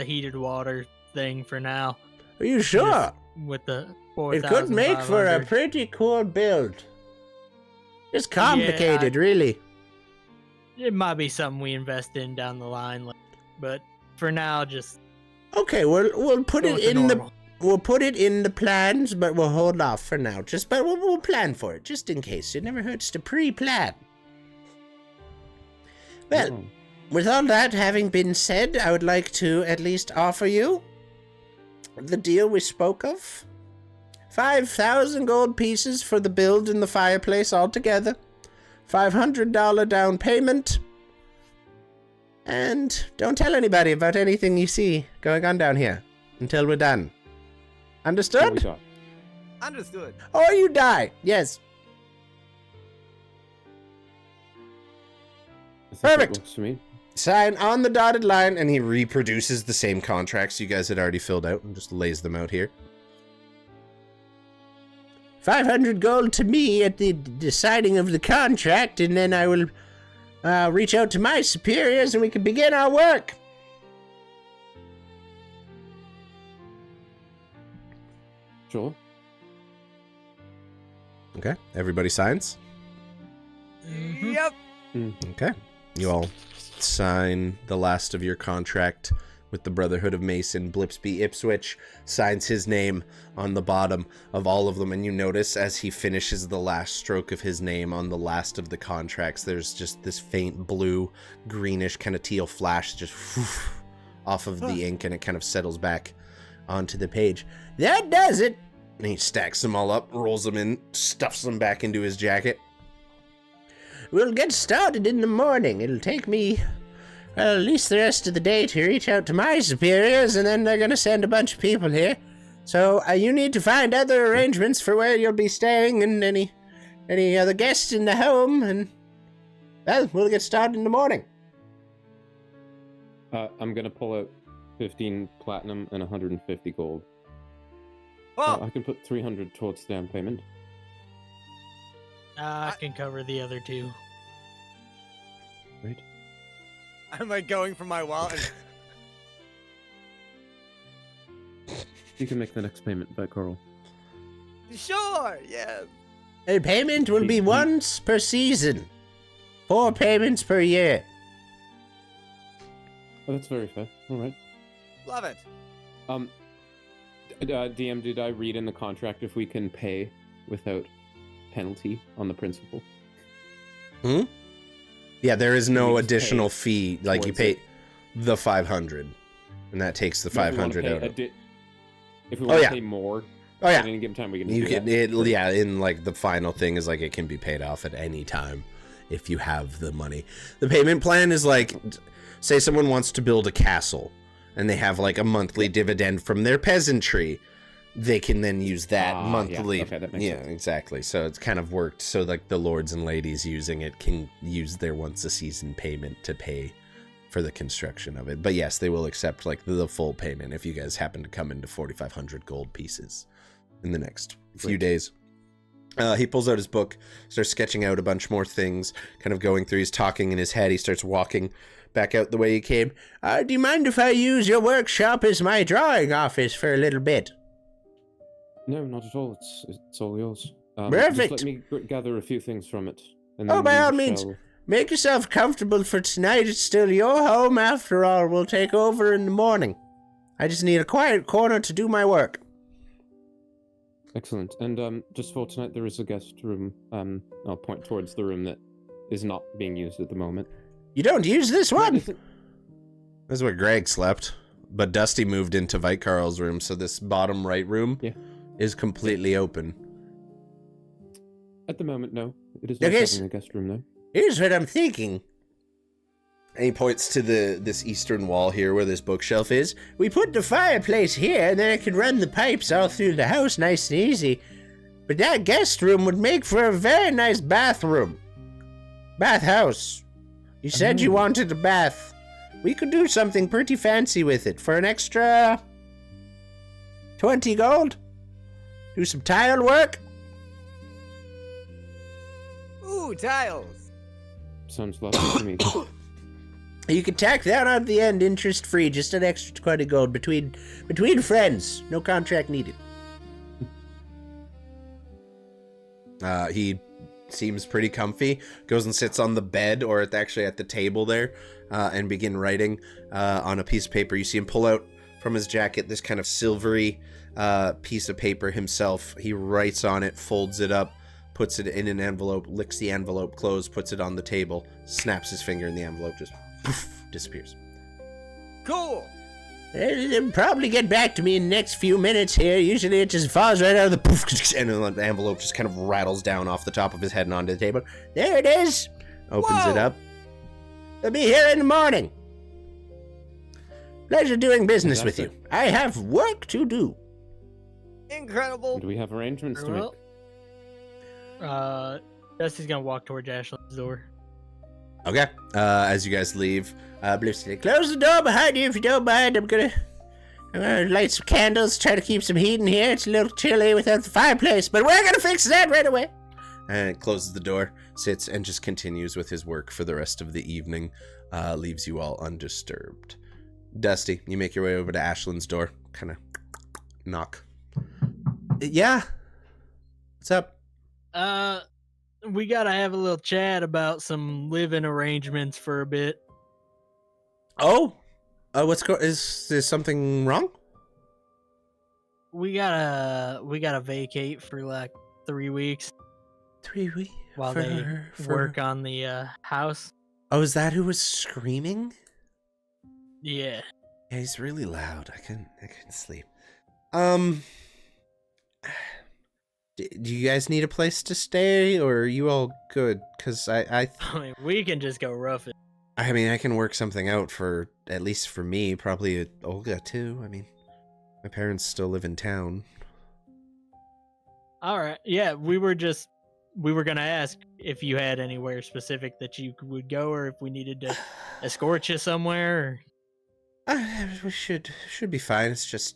heated water thing for now. Are you sure? Just with the It could make for a 4,500. pretty cool build. It's complicated, really. It might be something we invest in down the line, but for now, just Okay, we'll put go it with the in the normal. we'll put it in the plans, but we'll hold off for now. But we'll plan for it, just in case. It never hurts to pre-plan. Well, Oh. with all that having been said, I would like to at least offer you the deal we spoke of. 5,000 gold pieces for the build and the fireplace altogether. $500 down payment. And don't tell anybody about anything you see going on down here until we're done. What we Understood? got? Understood. Or you die. Yes. I think that Perfect. works for me. Sign on the dotted line, and he reproduces the same contracts you guys had already filled out and just lays them out here. 500 gold to me at the signing of the contract, and then I will reach out to my superiors and we can begin our work. Sure. Okay, everybody signs. Yep. Okay, you all sign the last of your contract with the Brotherhood of Mason. Blipspy Ipswitch signs his name on the bottom of all of them, and you notice as he finishes the last stroke of his name on the last of the contracts, there's just this faint blue, greenish, kind of teal flash just off of the ink, and it kind of settles back onto the page. That does it. And he stacks them all up, rolls them in, stuffs them back into his jacket. We'll get started in the morning. It'll take me, well, at least the rest of the day to reach out to my superiors, and then they're going to send a bunch of people here. So you need to find other arrangements for where you'll be staying and any other guests in the home, and, well, we'll get started in the morning. I'm going to pull out 15 platinum and 150 gold. Oh, I can put 300 towards the down payment. I can cover the other 2. Right. am I going for my wallet? You can make the next payment by Coral. Sure, yes. A payment will be once per season. 4 payments per year. Oh, that's very fair. All right. Love it. DM, did I read in the contract if we can pay without penalty on the principal? Yeah, there is no We just additional pay fee. Like, you towards pay it. the 500, and that takes the 500 out. If we want to yeah. pay more Oh yeah, at any given time, we can you do can. that. Yeah, in like the final thing is like it can be paid off at any time if you have the money. The payment plan is like, say someone wants to build a castle, and they have like a monthly dividend from their peasantry. They can then use that monthly. Yeah, okay, that makes sense. Exactly. So it's kind of worked so like the lords and ladies using it can use their once a season payment to pay for the construction of it. But yes, they will accept like the full payment if you guys happen to come into 4,500 gold pieces in the next few days. He pulls out his book, starts sketching out a bunch more things, kind of going through. He's talking in his head. He starts walking back out the way he came. Do you mind if I use your workshop as my drawing office for a little bit? No, not at all. It's all yours. Perfect. Just let me gather a few things from it. And Oh, then by we all means. shall- Make yourself comfortable for tonight. It's still your home after all. We'll take over in the morning. I just need a quiet corner to do my work. Excellent. And just for tonight, there is a guest room. I'll point towards the room that is not being used at the moment. You don't use this one? Is it- This is where Greg slept. But Dusty moved into Vykarl's room, so this bottom right room is completely open. At the moment, no. It is Okay, not having a guest room, though. Here's what I'm thinking. And he points to this eastern wall here where this bookshelf is. We put the fireplace here, and then I can run the pipes all through the house nice and easy. But that guest room would make for a very nice bathroom. Bathhouse. You said you wanted a bath. We could do something pretty fancy with it for an extra 20 gold. Do some tile work. Ooh, tiles. Sounds lovely to me. You can tack that on the end, interest free, just an extra 20 gold between friends. No contract needed. He seems pretty comfy. Goes and sits on the bed, or actually at the table there, and begin writing on a piece of paper. You see him pull out from his jacket this kind of silvery piece of paper himself. He writes on it, folds it up, puts it in an envelope, licks the envelope closed, puts it on the table, snaps his finger, and the envelope just poof, disappears. Cool. They'll probably get back to me in the next few minutes here. Usually it just falls right out of the poof, and the envelope just kind of rattles down off the top of his head and onto the table. There it is. Opens it Whoa. up. They'll be here in the morning. Pleasure doing business with you. Fantastic. I have work to do. Incredible. Do we have arrangements to make? Well, Dusty's gonna walk towards Ashlyn's door. Okay. As you guys leave, Blipspy, close the door behind you if you don't mind. I'm gonna light some candles, try to keep some heat in here. It's a little chilly without the fireplace, but we're gonna fix that right away. And closes the door, sits, and just continues with his work for the rest of the evening. Leaves you all undisturbed. Dusty, you make your way over to Ashlyn's door. Kind of knock. Yeah? What's up? We gotta have a little chat about some living arrangements for a bit. Oh? Is there something wrong? We gotta vacate for like 3 weeks 3 weeks? while they work on the house. Oh, is that who was screaming? Yeah. Yeah, he's really loud. I couldn't sleep. Do you guys need a place to stay, or are you all good? Because I mean, we can just go rough it. I mean, I can work something out for, at least for me, probably Olga too. I mean, my parents still live in town. All right. Yeah, we were gonna ask if you had anywhere specific that you would go, or if we needed to escort you somewhere. We should be fine. It's just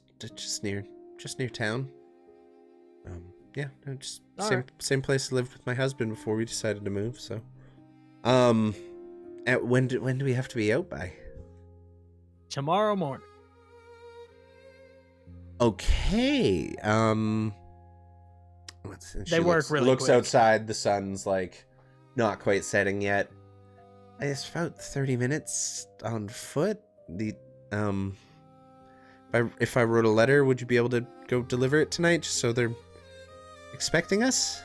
near town. Yeah, no, just same place I lived with my husband before we decided to move. So, when do we have to be out by? Tomorrow morning. Okay. They work really looks quick. outside. The sun's like not quite setting yet. It's about 30 minutes on foot. If I wrote a letter, would you be able to go deliver it tonight, just so they're expecting us?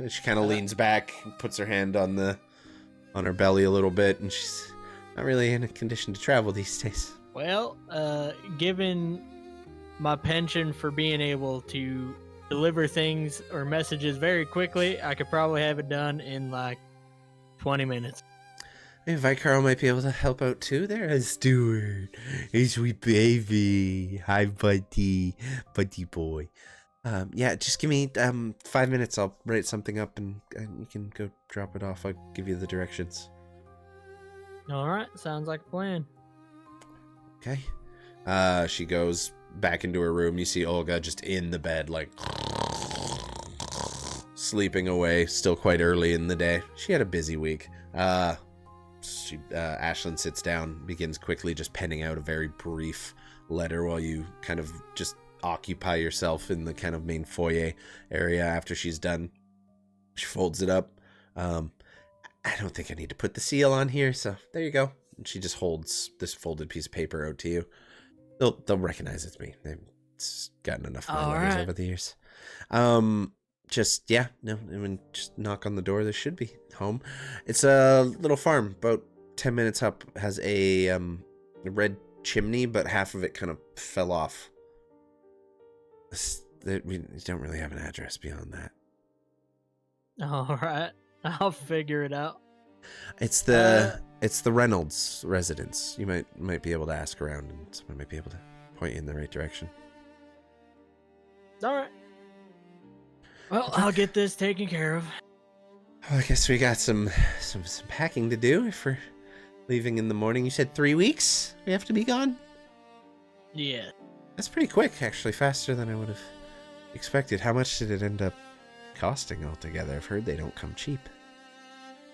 She kind of leans back, puts her hand on her belly a little bit, and she's not really in a condition to travel these days. Well, given my penchant for being able to deliver things or messages very quickly, I could probably have it done in like 20 minutes. Hey, Vicaro might be able to help out too. There, Stuart. Hey, sweet baby. Hi, buddy boy. Yeah, just give me 5 minutes. I'll write something up and you can go drop it off. I'll give you the directions. All right, sounds like a plan. Okay. She goes back into her room. You see Olga just in the bed, like sleeping away. Still quite early in the day. She had a busy week. Ashlyn sits down, begins quickly just penning out a very brief letter while you kind of just occupy yourself in the kind of main foyer area. After she's done, she folds it up. I don't think I need to put the seal on here, so there you go. And she just holds this folded piece of paper out to you. They'll recognize it's me. They've gotten enough of my letters over the years. Just knock on the door. There should be home. It's a little farm, about 10 minutes up. Has a red chimney, but half of it kind of fell off. We don't really have an address beyond that. All right, I'll figure it out. It's the Reynolds residence. You might be able to ask around, and someone might be able to point you in the right direction. All right. Well, I'll get this taken care of. Well, I guess we got some packing to do if we're leaving in the morning. You said 3 weeks we have to be gone? Yeah. That's pretty quick, actually. Faster than I would have expected. How much did it end up costing altogether? I've heard they don't come cheap.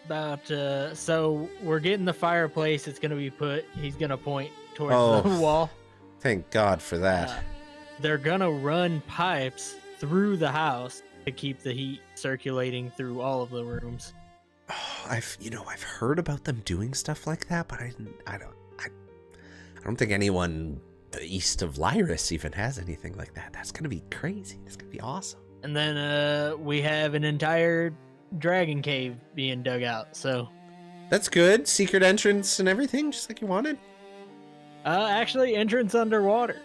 So we're getting the fireplace. It's going to be put. He's going to point towards the wall. Thank God for that. They're going to run pipes through the house to keep the heat circulating through all of the rooms. Oh, I've heard about them doing stuff like that, but I don't think anyone east of Lyris even has anything like that. That's gonna be crazy. That's gonna be awesome. And then we have an entire dragon cave being dug out. So that's good. Secret entrance and everything, just like you wanted. Actually, entrance underwater,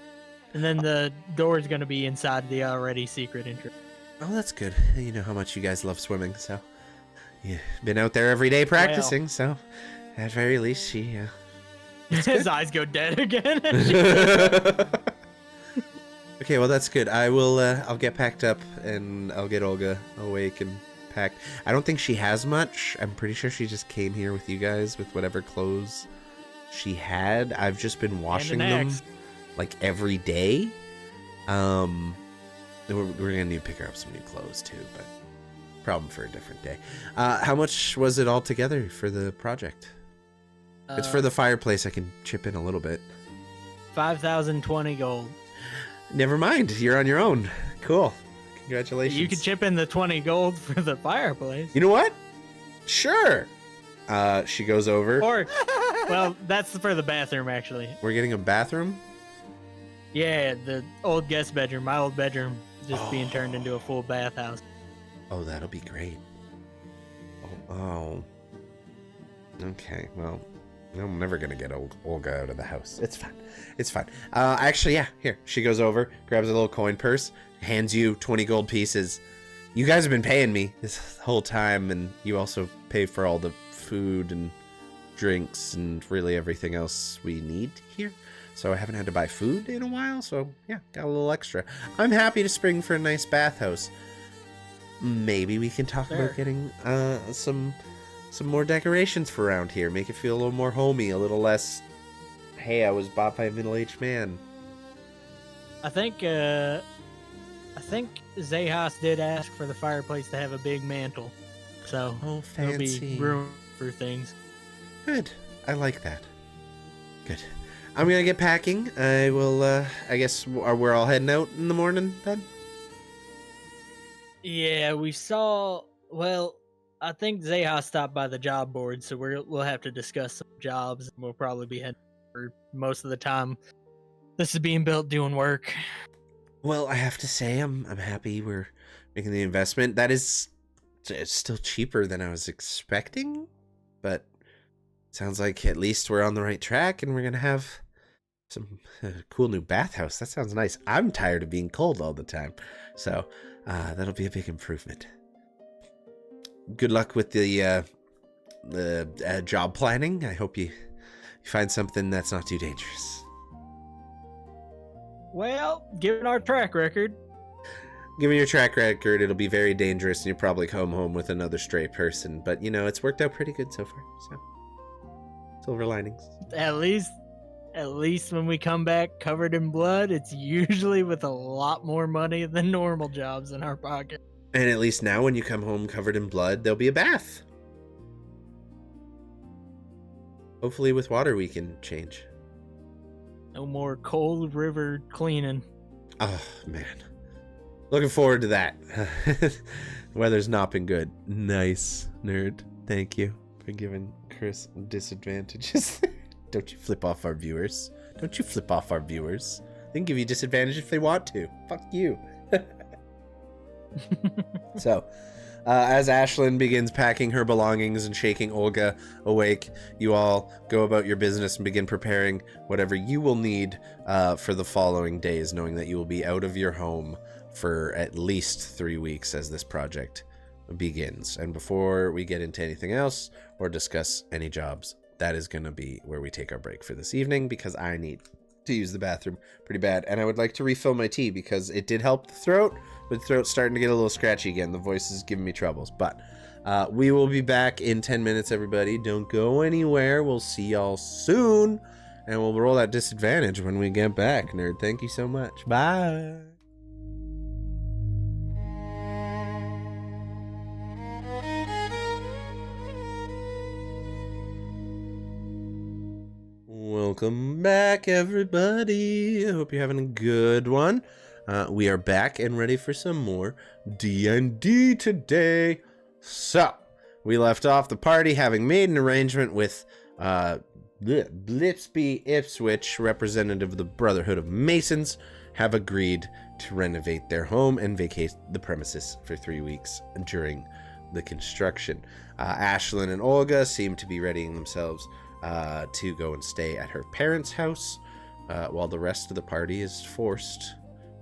and then the door is gonna be inside the already secret entrance. Oh, that's good. You know how much you guys love swimming, so you've been out there every day practicing, so at very least she... His eyes go dead again. Okay, well, that's good. I'll get packed up, and I'll get Olga awake and packed. I don't think she has much. I'm pretty sure she just came here with you guys with whatever clothes she had. I've just been washing them, like, every day. We're gonna need to pick her up some new clothes too, but problem for a different day. How much was it all together for the project? It's for the fireplace. I can chip in a little bit. 5,020 gold. Never mind. You're on your own. Cool. Congratulations. You can chip in the 20 gold for the fireplace. You know what? Sure. She goes over. Or, well, that's for the bathroom, actually. We're getting a bathroom? Yeah, the old guest bedroom, my old bedroom, just being turned into a full bathhouse. Oh, that'll be great. Oh. Okay, well, I'm never gonna get Olga out of the house. It's fine. It's fine. Actually, yeah. Here, she goes over, grabs a little coin purse, hands you 20 gold pieces. You guys have been paying me this whole time, and you also pay for all the food and drinks and really everything else we need here. So I haven't had to buy food in a while. So yeah, got a little extra. I'm happy to spring for a nice bathhouse. Maybe we can talk about getting some more decorations for around here. Make it feel a little more homey, a little less, hey, I was bought by a middle-aged man. I think Xechas did ask for the fireplace to have a big mantle. So there'll be room for things. Good. I like that. Good. I'm gonna get packing. I will, I guess we're all heading out in the morning then? Yeah, we saw, well, I think Xechas stopped by the job board, so we'll have to discuss some jobs, and we'll probably be heading for most of the time. This is being built doing work. Well, I have to say, I'm happy we're making the investment. That is still cheaper than I was expecting, but sounds like at least we're on the right track, and we're gonna have some cool new bathhouse. That sounds nice. I'm tired of being cold all the time, so that'll be a big improvement. Good luck with the job planning. I hope you find something that's not too dangerous. Well, given our track record. Given your track record, it'll be very dangerous, and you'll probably come home with another stray person. But, you know, it's worked out pretty good so far, so silver linings. At least when we come back covered in blood, it's usually with a lot more money than normal jobs in our pocket. And at least now when you come home covered in blood, there'll be a bath. Hopefully with water we can change. No more cold river cleaning. Oh, man. Looking forward to that. Weather's not been good. Nice, nerd. Thank you for giving Chris disadvantages. Don't you flip off our viewers. Don't you flip off our viewers. They can give you disadvantage if they want to. Fuck you. So, as Ashlyn begins packing her belongings and shaking Olga awake, you all go about your business and begin preparing whatever you will need for the following days, knowing that you will be out of your home for at least 3 weeks as this project begins. And before we get into anything else or discuss any jobs, that is going to be where we take our break for this evening, because I need to use the bathroom pretty bad, and I would like to refill my tea because it did help the throat, but the throat's starting to get a little scratchy again. The voice is giving me troubles, but we will be back in 10 minutes, everybody. Don't go anywhere. We'll see y'all soon, and we'll roll that disadvantage when we get back, nerd. Thank you so much. Bye. Welcome back, everybody. I hope you're having a good one. We are back and ready for some more D&D today. So, we left off the party having made an arrangement with Blipspy Ipswitch, representative of the Brotherhood of Masons, have agreed to renovate their home and vacate the premises for 3 weeks during the construction. Ashlyn and Olga seem to be readying themselves to go and stay at her parents' house, while the rest of the party is forced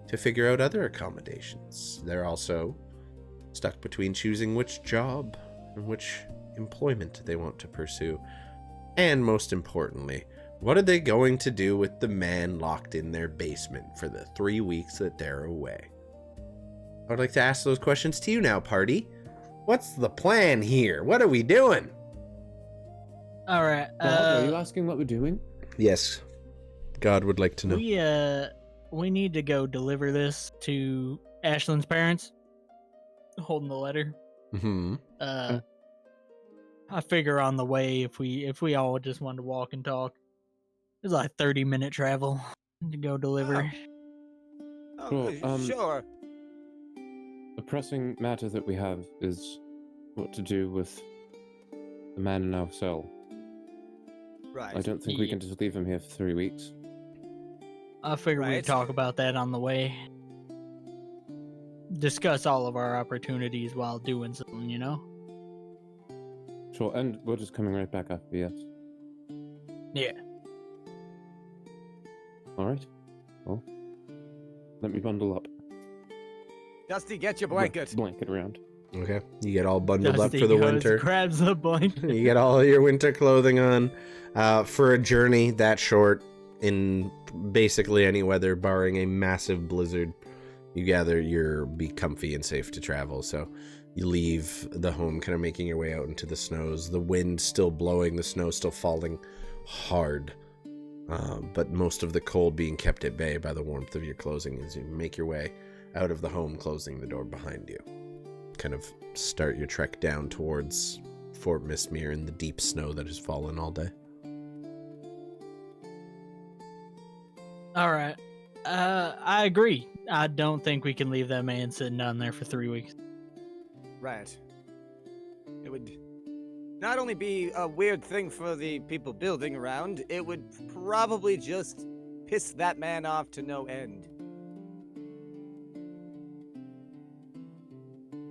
to figure out other accommodations. They're also stuck between choosing which job and which employment they want to pursue. And most importantly, what are they going to do with the man locked in their basement for the 3 weeks that they're away? I would like to ask those questions to you now, party. What's the plan here? What are we doing? All right. Are you asking what we're doing? Yes. God would like to know. We need to go deliver this to Ashlyn's parents. Holding the letter. Mm-hmm. I figure on the way, if we all just wanted to walk and talk, it's like 30-minute travel to go deliver. Oh, sure. The pressing matter that we have is what to do with the man in our cell. Right. I don't think we can just leave him here for 3 weeks. I figure we'd talk about that on the way. Discuss all of our opportunities while doing something, you know? Sure, and we're just coming right back after, yes. Yeah. All right. Well, let me bundle up. Dusty, get your blanket. Blanket around. Okay, you get all bundled Dusty up for the goes, winter. grabs the blanket. You get all your winter clothing on. For a journey that short, in basically any weather, barring a massive blizzard, you gather you'll be comfy and safe to travel. So you leave the home, kind of making your way out into the snows. The wind still blowing, the snow still falling hard. But most of the cold being kept at bay by the warmth of your clothing as you make your way out of the home, closing the door behind you. Kind of start your trek down towards Fort Mistmere in the deep snow that has fallen all day. All right. I agree. I don't think we can leave that man sitting down there for 3 weeks. Right. It would not only be a weird thing for the people building around, it would probably just piss that man off to no end.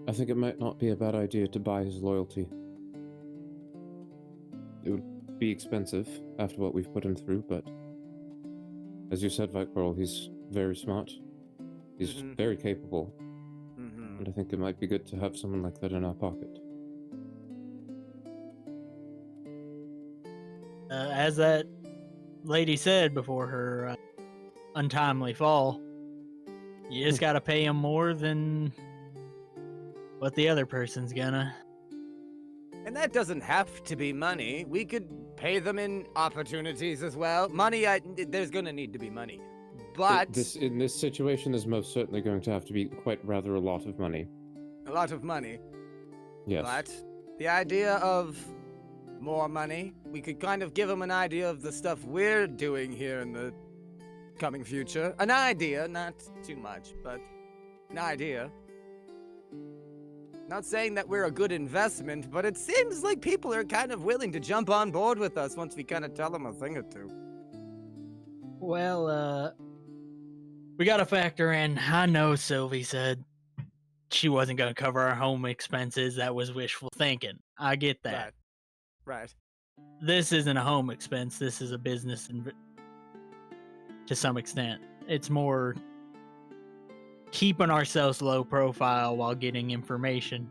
I think it might not be a bad idea to buy his loyalty. It would be expensive after what we've put him through, but as you said, Vikral, he's very smart. He's very capable. And I think it might be good to have someone like that in our pocket. As that lady said before her untimely fall, you just gotta pay him more than what the other person's gonna. And that doesn't have to be money. We could pay them in opportunities as well. Money, there's gonna need to be money. But in this situation, there's most certainly going to have to be quite rather a lot of money. a lot of money. Yes. But the idea of more money, we could kind of give them an idea of the stuff we're doing here in the coming future. An idea, not too much, but an idea. Not saying that we're a good investment, but it seems like people are kind of willing to jump on board with us once we kind of tell them a thing or two. Well, we gotta factor in, I know Sylvie said she wasn't gonna cover our home expenses. That was wishful thinking. I get that. Right. This isn't a home expense. This is a business to some extent. It's more keeping ourselves low profile while getting information,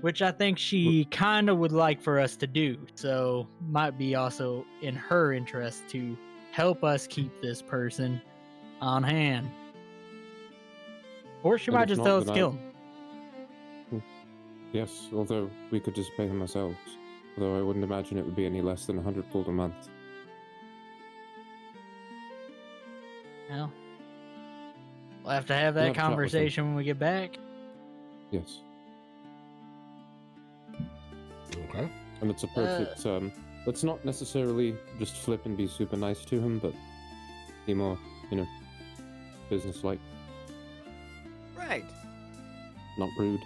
which I think she kind of would like for us to do. So might be also in her interest to help us keep this person on hand. Or she And might if just not, tell us then to kill him. Yes, although we could just pay him ourselves. Although I wouldn't imagine it would be any less than 100 gold a month. Well, we'll have to have We'll that have a chat with him. conversation when we get back. Yes. Okay. And it's a perfect, let's not necessarily just flip and be super nice to him, but be more, business-like, Right. not rude.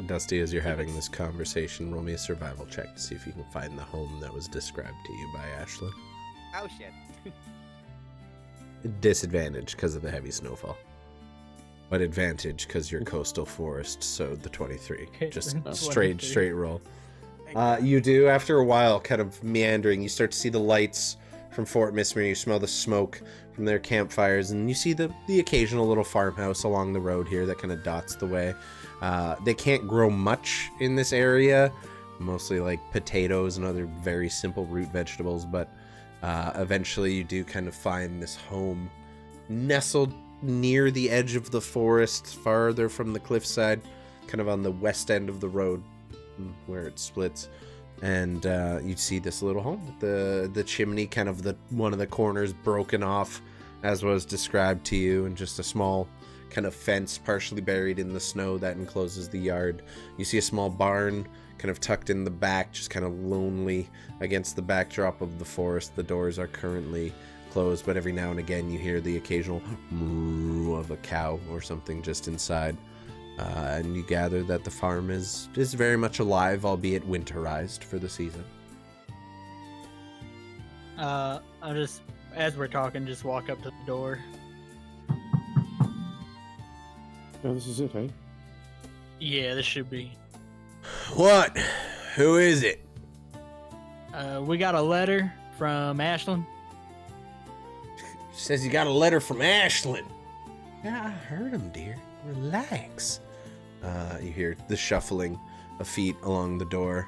Dusty, as you're having this conversation, roll me a survival check to see if you can find the home that was described to you by Ashlyn. Oh shit. Disadvantage because of the heavy snowfall. But advantage because you're coastal forest, so the 23. Okay, Just then straight roll. Thank you. You do, after a while, kind of meandering, you start to see the lights from Fort Mistmere, you smell the smoke from their campfires, and you see the occasional little farmhouse along the road here that kind of dots the way. They can't grow much in this area, mostly like potatoes and other very simple root vegetables, but eventually you do kind of find this home nestled near the edge of the forest, farther from the cliffside, kind of on the west end of the road where it splits. And you see this little home with the chimney, kind of one of the corners broken off as was described to you, and just a small kind of fence partially buried in the snow that encloses the yard. You see a small barn kind of tucked in the back, just kind of lonely against the backdrop of the forest. The doors are currently closed, but every now and again you hear the occasional moo of a cow or something just inside. And you gather that the farm is very much alive, albeit winterized for the season. I just, as we're talking, just walk up to the door. Oh, this is it, eh? Yeah, this should be. What? Who is it? We got a letter from Ashlyn Says you got a letter from Ashlyn. Yeah, I heard him, dear. Relax. You hear the shuffling of feet along the door.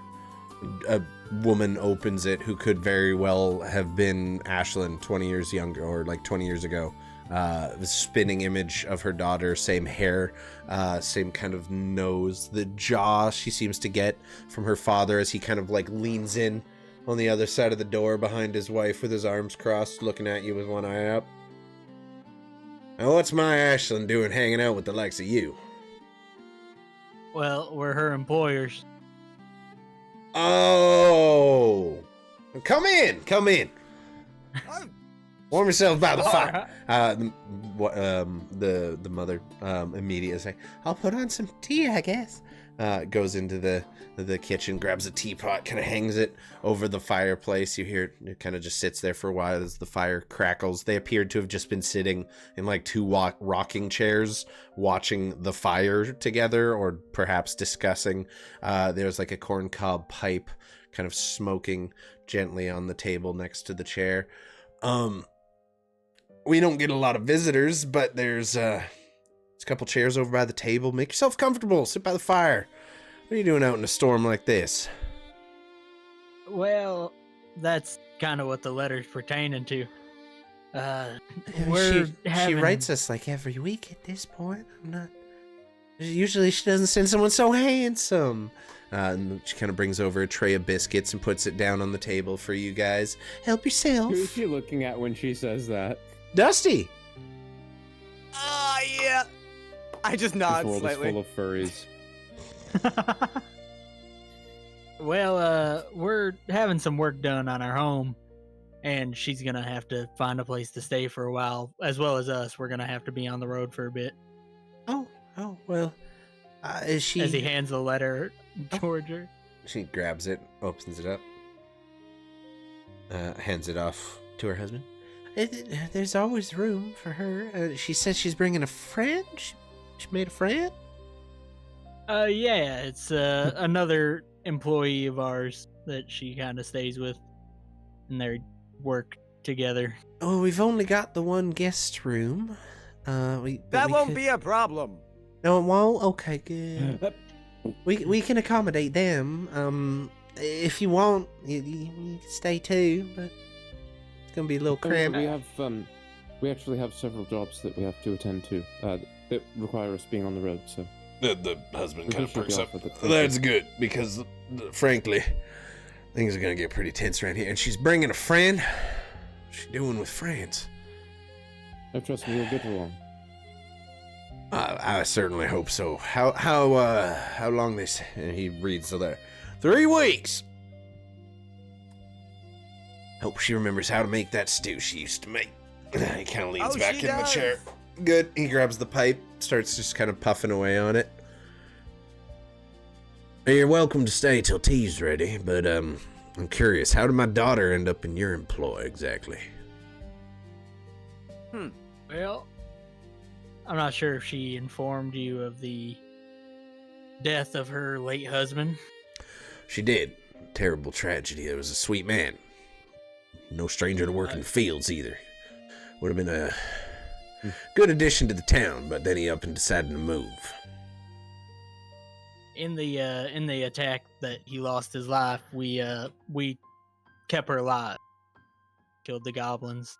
A woman opens it who could very well have been Ashlyn 20 years younger, or like 20 years ago. The spinning image of her daughter, same hair, same kind of nose. The jaw she seems to get from her father as he kind of like leans in on the other side of the door behind his wife with his arms crossed, looking at you with one eye up. Now, what's my Ashlyn doing hanging out with the likes of you? Well, we're her employers. Oh! Come in! Come in! Warm yourself by the fire. The mother immediately is like, I'll put on some tea, I guess. Goes into the kitchen, grabs a teapot, kind of hangs it over the fireplace. You hear it kind of just sits there for a while as the fire crackles. They appeared to have just been sitting in like two rocking chairs watching the fire together, or perhaps discussing. There's like a corncob pipe kind of smoking gently on the table next to the chair. We don't get a lot of visitors, but there's a couple chairs over by the table. Make yourself comfortable. Sit by the fire. What are you doing out in a storm like this? Well, that's kind of what the letter's pertaining to. She writes us like every week at this point. I'm not. Usually she doesn't send someone so handsome. And she kind of brings over a tray of biscuits and puts it down on the table for you guys. Help yourself. Who's she looking at when she says that? Dusty. Yeah. I just nod This world slightly. is full of furries. Well, we're having some work done on our home, and she's gonna have to find a place to stay for a while, as well as us. We're gonna have to be on the road for a bit. Oh, well. Is she... As he hands the letter towards her. She grabs it, opens it up, hands it off to her husband. There's always room for her. She says she's bringing a friend. She made a friend? Yeah, it's another employee of ours that she kind of stays with, and they work together. Oh, we've only got the one guest room. That won't be a problem. No, it won't? Okay, good. We can accommodate them. If you want, you can stay too, but it's gonna be a little cramped. We actually have several jobs that we have to attend to that require us being on the road. So the husband kind of perks up. with it. That's good because, frankly, things are gonna get pretty tense around here. And she's bringing a friend. What's she doing with friends? Oh, trust me, you'll get along. I certainly hope so. How long they say? And he reads the letter. 3 weeks. Hope she remembers how to make that stew she used to make. He kind of leans back in the chair. Good. He grabs the pipe, starts just kind of puffing away on it. You're welcome to stay till tea's ready, but I'm curious. How did my daughter end up in your employ exactly? Well, I'm not sure if she informed you of the death of her late husband. She did. Terrible tragedy. It was a sweet man. No stranger to working fields either. Would have been a good addition to the town, but then he up and decided to move. In the attack that he lost his life, we kept her alive. Killed the goblins.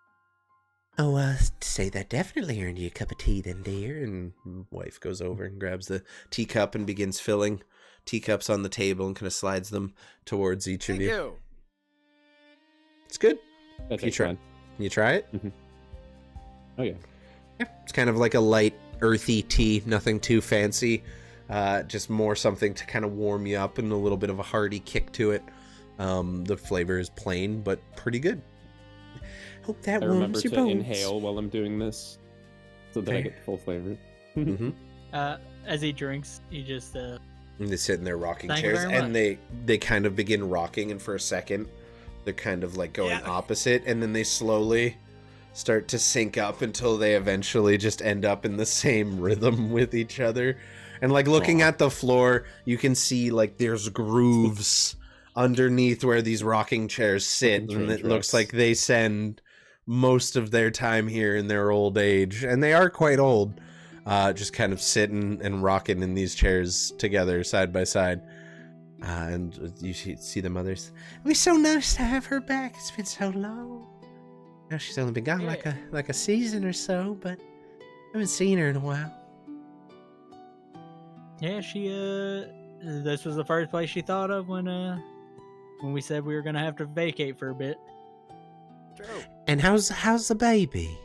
Oh, to say that definitely earned you a cup of tea then, dear. And wife goes over and grabs the teacup and begins filling teacups on the table and kind of slides them towards each of you. It's good. That's you try. fine. Can you try it? Mm-hmm. Oh yeah. Yeah. It's kind of like a light, earthy tea. Nothing too fancy. Just more something to kind of warm you up and a little bit of a hearty kick to it. The flavor is plain, but pretty good. Hope that I warms remember your to bones. inhale while I'm doing this, so that I get the full flavor. Mm-hmm. As he drinks, he just And they sit in their rocking Thank you chairs, very and they kind of begin rocking, and for a second, they're kind of like going opposite, and then they slowly start to sync up until they eventually just end up in the same rhythm with each other. And like looking at the floor, you can see like there's grooves underneath where these rocking chairs sit, and it looks like they send most of their time here in their old age, and they are quite old, just kind of sitting and rocking in these chairs together side by side. And you see the mothers. It was so nice to have her back. It's been so long. Now she's only been gone like a season or so, but I haven't seen her in a while. Yeah, she this was the first place she thought of when we said we were gonna have to vacate for a bit. True. And how's the baby?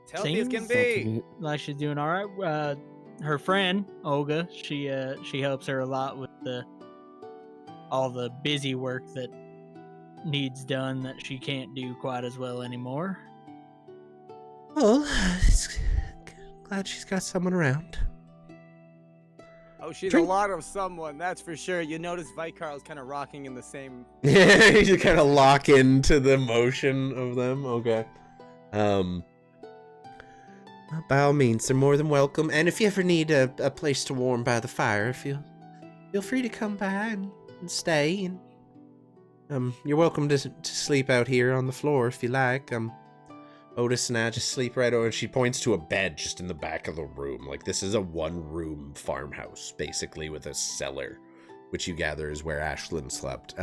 It's healthy as can Seems be. Like she's doing all right. Her friend Olga, she helps her a lot with all the busy work that needs done that she can't do quite as well anymore. Well, glad she's got someone around. Oh, she's Drink. a lot of someone, that's for sure. You notice Vikar's kind of rocking in the same. Yeah, you kind of lock into the motion of them. Okay. By all means, they're more than welcome. And if you ever need a place to warm by the fire, feel free to come by and stay. And you're welcome to sleep out here on the floor if you like. Otis and I just sleep right over. And she points to a bed just in the back of the room. Like, this is a one-room farmhouse, basically, with a cellar, which you gather is where Ashlyn slept.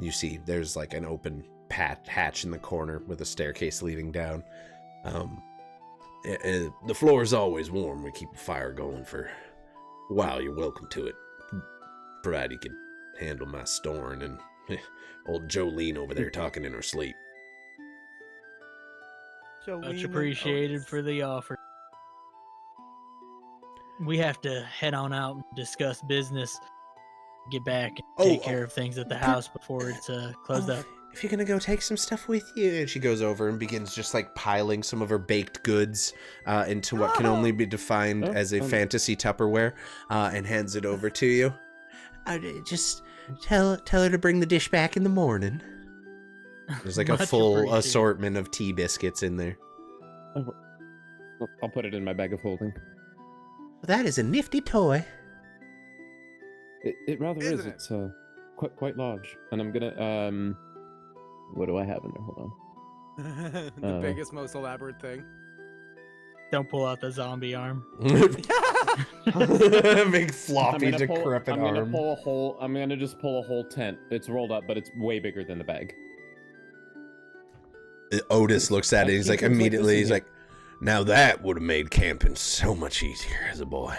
You see there's like an open hatch in the corner with a staircase leading down. The floor is always warm. We keep a fire going for a while. You're welcome to it, provided you can handle my snoring and old Jolene over there talking in her sleep. Much appreciated for the offer. We have to head on out and discuss business. Get back and take care of things at the house before it's closed up. If you're gonna go take some stuff with you. And she goes over and begins just like piling some of her baked goods into what can only be defined as a fantasy Tupperware, and hands it over to you. Just tell her to bring the dish back in the morning. There's like a full assortment of tea biscuits in there. I'll put it in my bag of holding. That is a nifty toy. It rather is. Isn't it? It's quite large, and I'm gonna what do I have in there? Hold on. The biggest, most elaborate thing. Don't pull out the zombie arm. Big floppy decrepit I'm arm. gonna just pull a whole tent. It's rolled up, but it's way bigger than the bag. Otis looks at it. He's like, immediately, he's like, now that would have made camping so much easier as a boy.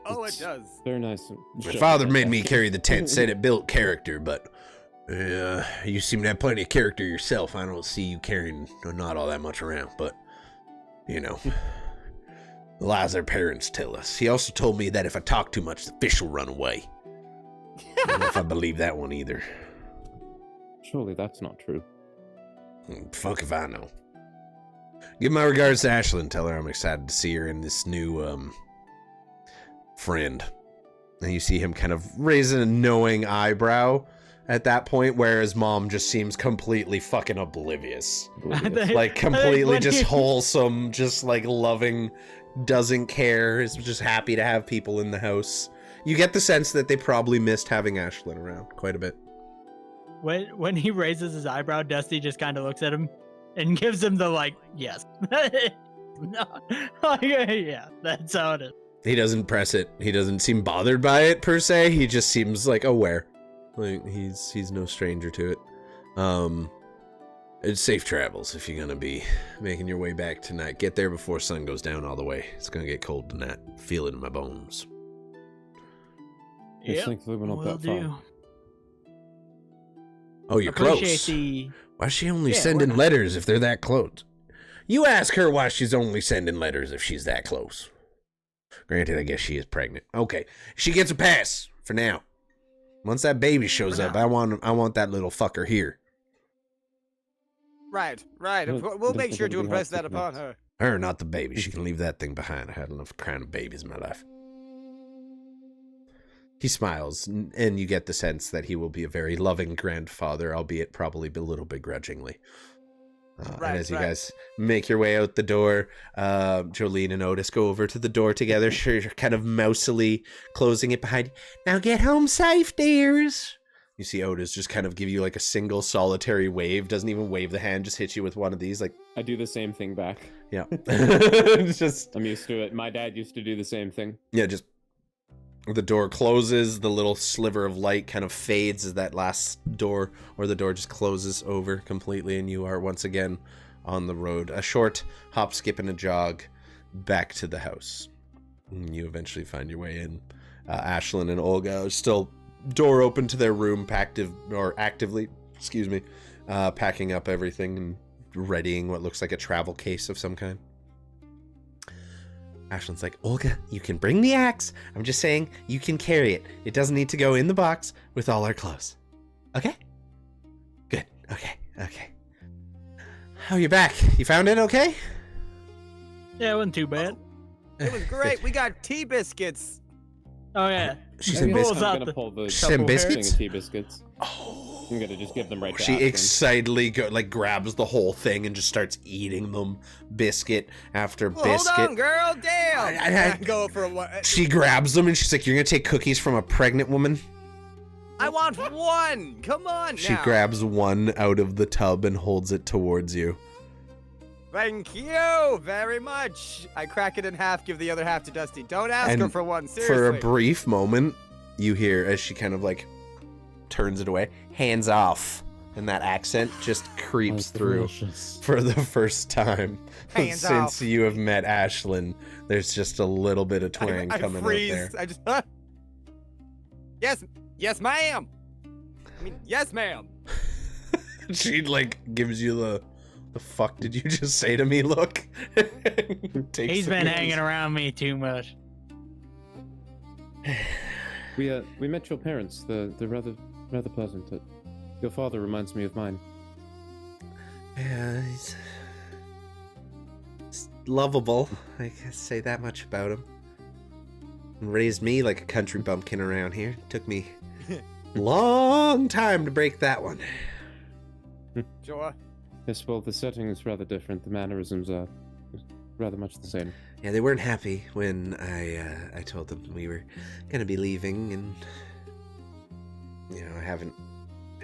Oh, it does. Very nice. My father made me carry the tent, said it built character, but you seem to have plenty of character yourself. I don't see you carrying not all that much around, but, you know, the lies our parents tell us. He also told me that if I talk too much, the fish will run away. I don't know if I believe that one either. Surely that's not true. Fuck if I know. Give my regards to Ashlyn. Tell her I'm excited to see her and this new, friend. And you see him kind of raising a knowing eyebrow at that point, whereas mom just seems completely fucking oblivious. Like, completely just wholesome, just like loving, doesn't care, is just happy to have people in the house. You get the sense that they probably missed having Ashlyn around quite a bit. When he raises his eyebrow, Dusty just kind of looks at him and gives him the, like, yes. No. Yeah, that's how it is. He doesn't press it. He doesn't seem bothered by it, per se. He just seems, like, aware. Like, he's no stranger to it. It's safe travels if you're gonna be making your way back tonight. Get there before sun goes down all the way. It's gonna get cold tonight. Feel it in my bones. Yep, thankfully we're not that far. Oh, you're close. Why's she only sending letters if they're that close? You ask her why she's only sending letters if she's that close. Granted, I guess she is pregnant. Okay, she gets a pass for now. Once that baby shows up, I want that little fucker here. Right. We'll make sure to impress that upon her. Her, not the baby. She can leave that thing behind. I had enough crying of babies in my life. He smiles, and you get the sense that he will be a very loving grandfather, albeit probably a little begrudgingly. And as you guys make your way out the door, Jolene and Otis go over to the door together, kind of mousily closing it behind you. Now get home safe, dears. You see Otis just kind of give you like a single solitary wave. Doesn't even wave the hand, just hits you with one of these. Like, I do the same thing back. yeah. It's just, I'm used to it. My dad used to do the same thing. yeah, just the door closes, the little sliver of light kind of fades as that last door, or the door just closes over completely, and you are once again on the road. A short hop, skip, and a jog back to the house. And you eventually find your way in. Ashlyn and Olga are still door open to their room, actively, packing up everything and readying what looks like a travel case of some kind. Ashlyn's like, Olga, you can bring the axe. I'm just saying, you can carry it. It doesn't need to go in the box with all our clothes. Okay? Good. Okay. How are you back? You found it okay? Yeah, it wasn't too bad. It was great. We got tea biscuits. Oh yeah. She's He in pulls biscuits. out I'm gonna pull the She's in biscuits? tea biscuits. Oh. I'm gonna just give them right to She Ashlyn. excitedly grabs the whole thing and just starts eating them, biscuit after biscuit. Hold on, girl. Damn. I go for one. She grabs them and she's like, "You're gonna take cookies from a pregnant woman?" I want one. Come on. She now. grabs one out of the tub and holds it towards you. Thank you very much. I crack it in half, give the other half to Dusty. Don't ask And her for one, seriously. For a brief moment, you hear as she kind of like turns it away, hands off, and that accent just creeps through for the first time Hands since off. you have met Ashlyn. There's just a little bit of twang I coming freeze. out there. I just. Yes, ma'am. I mean, yes, ma'am. She like gives you the fuck did you just say to me look? Takes He's the been cookies. hanging around me too much. We met your parents. They're rather pleasant. Your father reminds me of mine. Yeah, he's lovable. I can say that much about him. Raised me like a country bumpkin around here. Took me a long time to break that one. Sure. Yes, well, the setting is rather different. The mannerisms are rather much the same. Yeah, they weren't happy when I told them we were gonna be leaving, and I haven't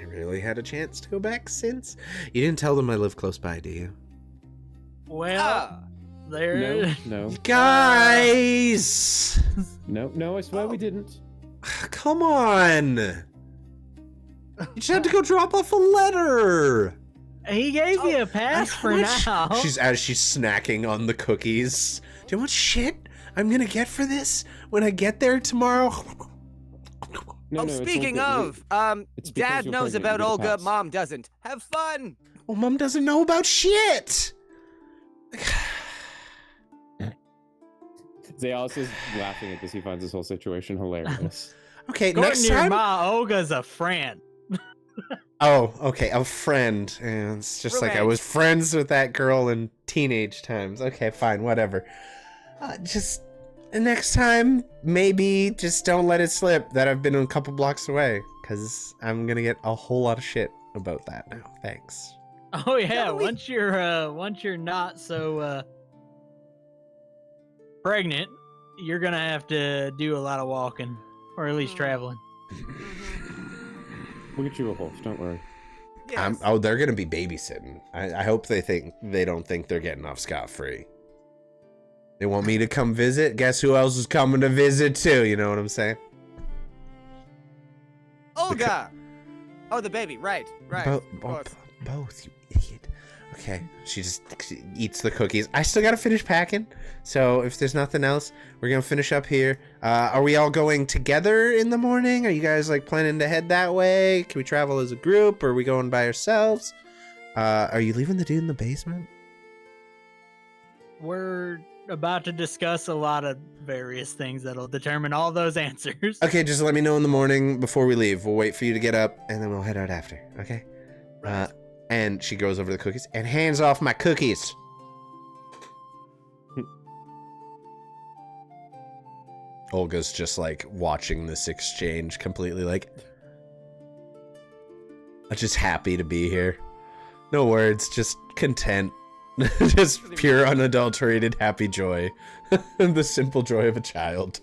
really had a chance to go back since. You didn't tell them I live close by, do you? Well, there. No, Guys! no, I swear we didn't. Come on! You just had to go drop off a letter! He gave you a pass for now. She's snacking on the cookies. Do you know what shit I'm gonna get for this when I get there tomorrow? No, it's all Speaking good. of, It's because Dad you're knows pregnant, about you get a Olga, pass. Mom doesn't. Have fun. Well, Mom doesn't know about shit! Zayas is laughing at this. He finds this whole situation hilarious. Okay, According next to your time... ma, Olga's a friend. Oh, okay, a friend. And it's just like I was friends with that girl in teenage times. Okay, fine, whatever. Just next time, maybe just don't let it slip that I've been a couple blocks away, because I'm gonna get a whole lot of shit about that now. Thanks. Oh yeah, Don't we- once you're not so pregnant, you're gonna have to do a lot of walking, or at least traveling. We'll get you a horse. Don't worry. Yes. They're gonna be babysitting. I hope they don't think they're getting off scot-free. They want me to come visit. Guess who else is coming to visit too? You know what I'm saying? Olga. Oh, the baby. Right. Of course. Both, you idiot. Okay, she eats the cookies. I still gotta finish packing, so if there's nothing else, we're gonna finish up here. Are we all going together in the morning? Are you guys like planning to head that way? Can we travel as a group, or are we going by ourselves? Are you leaving the dude in the basement? We're about to discuss a lot of various things that'll determine all those answers. Okay, just let me know in the morning before we leave. We'll wait for you to get up, and then we'll head out after, okay? And she goes over the cookies and hands off my cookies. Olga's just like watching this exchange completely like, just happy to be here. No words, just content. Just pure unadulterated happy joy. The simple joy of a child.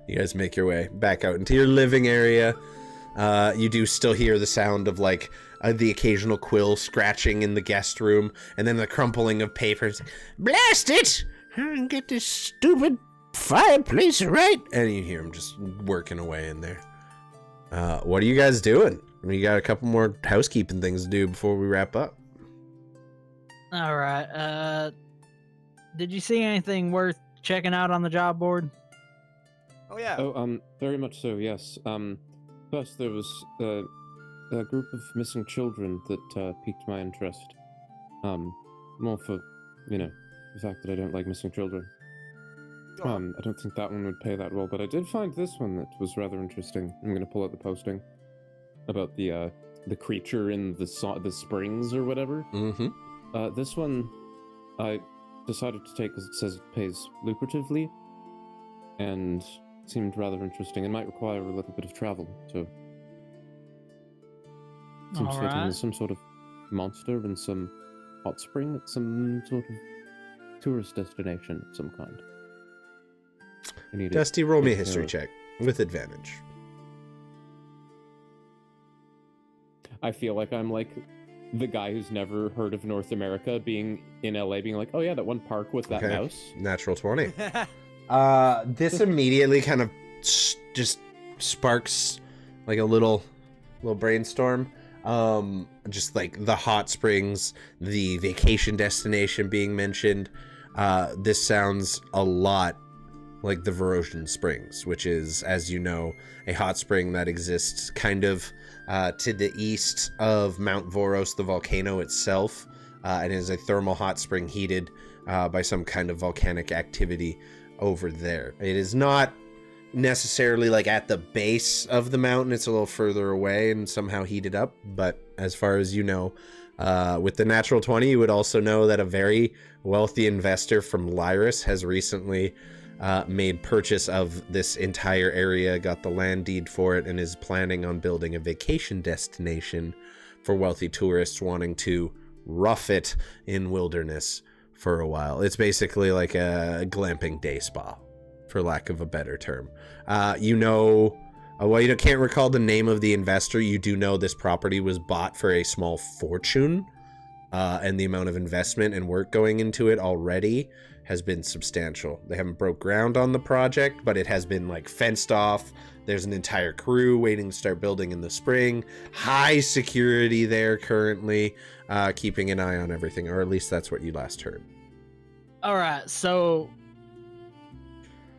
You guys make your way back out into your living area. You do still hear the sound of like the occasional quill scratching in the guest room, and then the crumpling of papers. Blast it! Get this stupid fireplace right. And you hear him just working away in there. What are you guys doing? We got a couple more housekeeping things to do before we wrap up. All right. Did you see anything worth checking out on the job board? Oh yeah. Oh, very much so, yes. First there was a group of missing children that piqued my interest. More for, the fact that I don't like missing children. I don't think that one would pay that well, but I did find this one that was rather interesting. I'm gonna pull out the posting about the creature in the springs or whatever. Mm-hmm. This one I decided to take because it says it pays lucratively, and seemed rather interesting. It might require a little bit of travel, so seems fitting as some sort of monster in some hot spring at some sort of tourist destination of some kind. Dusty, roll me a history check with advantage. I feel like I'm like the guy who's never heard of North America being in LA being like, oh yeah, that one park with that mouse. Natural 20. This immediately kind of just sparks like a little brainstorm. Just like the hot springs, the vacation destination being mentioned. This sounds a lot like the Vorosian Springs, which is, as you know, a hot spring that exists kind of to the east of Mount Voros, the volcano itself, and is a thermal hot spring heated by some kind of volcanic activity over there. It is not necessarily like at the base of the mountain, it's a little further away and somehow heated up, but as far as you know, with the natural 20, you would also know that a very wealthy investor from Lyris has recently made purchase of this entire area, got the land deed for it, and is planning on building a vacation destination for wealthy tourists wanting to rough it in wilderness for a while. It's basically like a glamping day spa, for lack of a better term. While you can't recall the name of the investor, you do know this property was bought for a small fortune, and the amount of investment and work going into it already has been substantial. They haven't broke ground on the project, but it has been like fenced off. There's an entire crew waiting to start building in the spring. High security there currently, keeping an eye on everything, or at least that's what you last heard. All right, so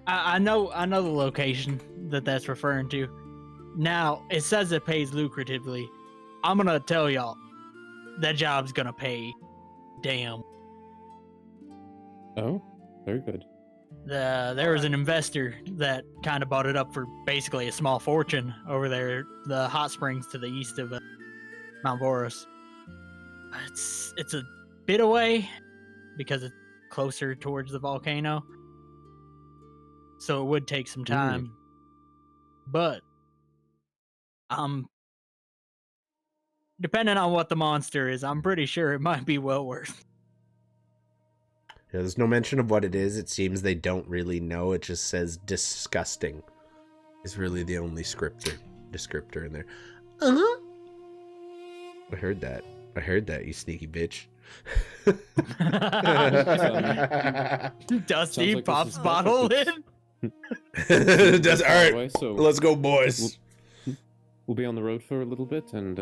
I know the location that's referring to. Now, it says it pays lucratively. I'm gonna tell y'all, that job's gonna pay damn. Oh, very good. There was an investor that kind of bought it up for basically a small fortune over there, the hot springs to the east of Mount Voros. It's a bit away because it's closer towards the volcano, so it would take some time. But depending on what the monster is, I'm pretty sure it might be well worth. Yeah, there's no mention of what it is. It seems they don't really know. It just says disgusting is really the only descriptor in there. Uh-huh. I heard that, you sneaky bitch. Dusty like pops bottle in. All right, so let's go, boys. We'll be on the road for a little bit and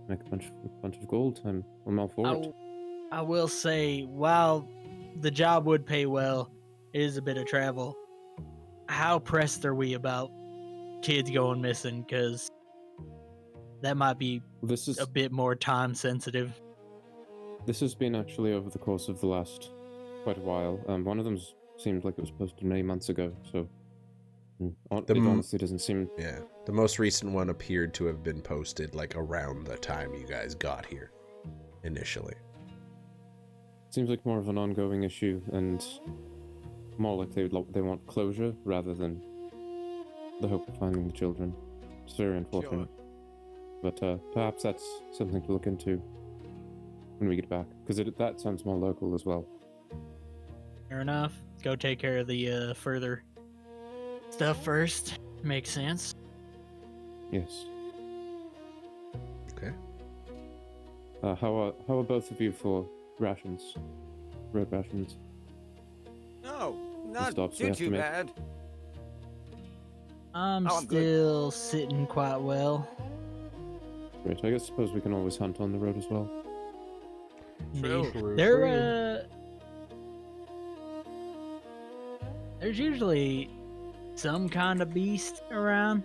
make a bunch of gold. I'm all for it. I will say, while the job would pay well, it is a bit of travel. How pressed are we about kids going missing? Because that might be a bit more time sensitive. This has been actually over the course of the last quite a while. One of them seemed like it was posted many months ago, so it honestly doesn't seem... Yeah, the most recent one appeared to have been posted like around the time you guys got here, initially. Seems like more of an ongoing issue, and more like they want closure rather than the hope of finding the children. It's very unfortunate. But perhaps that's something to look into when we get back, because that sounds more local as well. Fair enough. Go take care of the further stuff first. Makes sense. Yes. Okay. How are both of you for rations? Road rations. No, not stops we have to too make. bad. I'm Oh, I'm good. still sitting quite well. Right. I suppose we can always hunt on the road as well. True. There's usually some kind of beast around.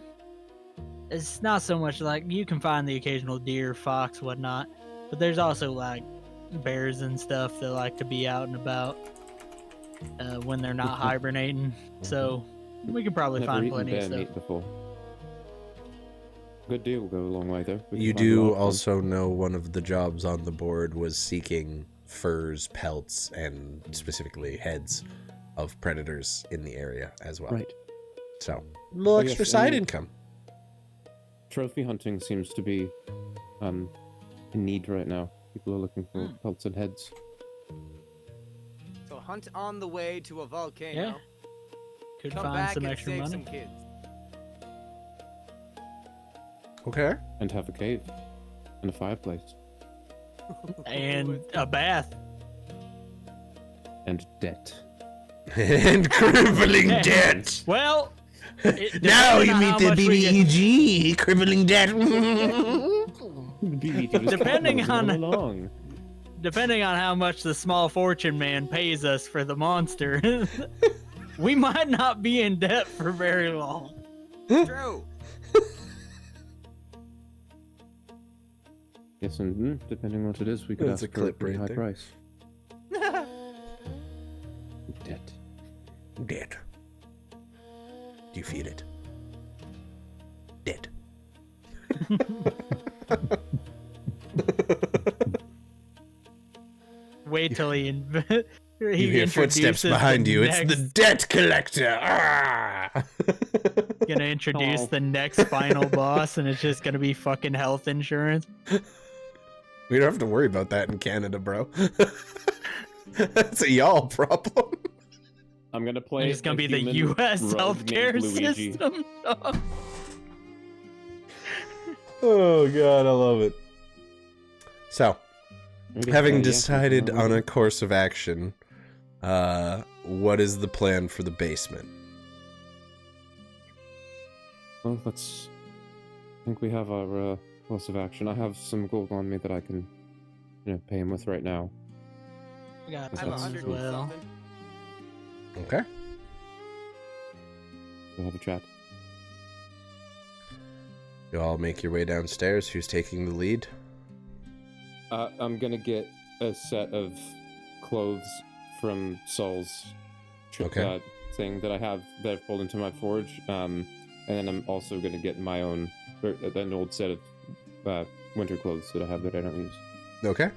It's not so much like you can find the occasional deer, fox, whatnot, but there's also like bears and stuff that like to be out and about when they're not hibernating. So we could probably Never find eaten plenty bear of stuff. meat before. Good deal will go a long way though. We can You find a do lot of them. also know one of the jobs on the board was seeking furs, pelts, and specifically heads of predators in the area as well. Right. So, a little Oh, extra yes, side and- income. Trophy hunting seems to be in need right now. People are looking for pelts and heads. So hunt on the way to a volcano. Yeah. Could Come find back some and extra save money. some kids. Okay. And have a cave. And a fireplace. And a bath. And debt. And crippling Yeah. debt. Well, Now depending you on meet how the much we get- BDEG, crippling debt. Depending on- along. Depending on how much the small fortune man pays us for the monster, we might not be in debt for very long. True. Yes, and depending on what it is, we could That's ask a for a clip pretty right high there. price. Debt. Dead. Do you feel it? Dead. Wait till he You hear footsteps behind you. It's the debt collector. Ah! Gonna introduce Oh. the next final boss, and it's just gonna be fucking health insurance. We don't have to worry about that in Canada, bro. That's a y'all problem. I'm gonna play. It's gonna a be the human U.S. rogue healthcare named Luigi. system. Oh god, I love it. So, Maybe having yeah, decided yeah, on a course of action, what is the plan for the basement? Well, let's. I think we have our course of action. I have some gold on me that I can, pay him with right now. I got I I have That's some 100 as and well. something. Okay. We'll have a chat. You all make your way downstairs. Who's taking the lead? I'm gonna get a set of clothes from Saul's Okay. thing that I have that I've pulled into my forge. And then I'm also gonna get my own, an old set of winter clothes that I have that I don't use. Okay.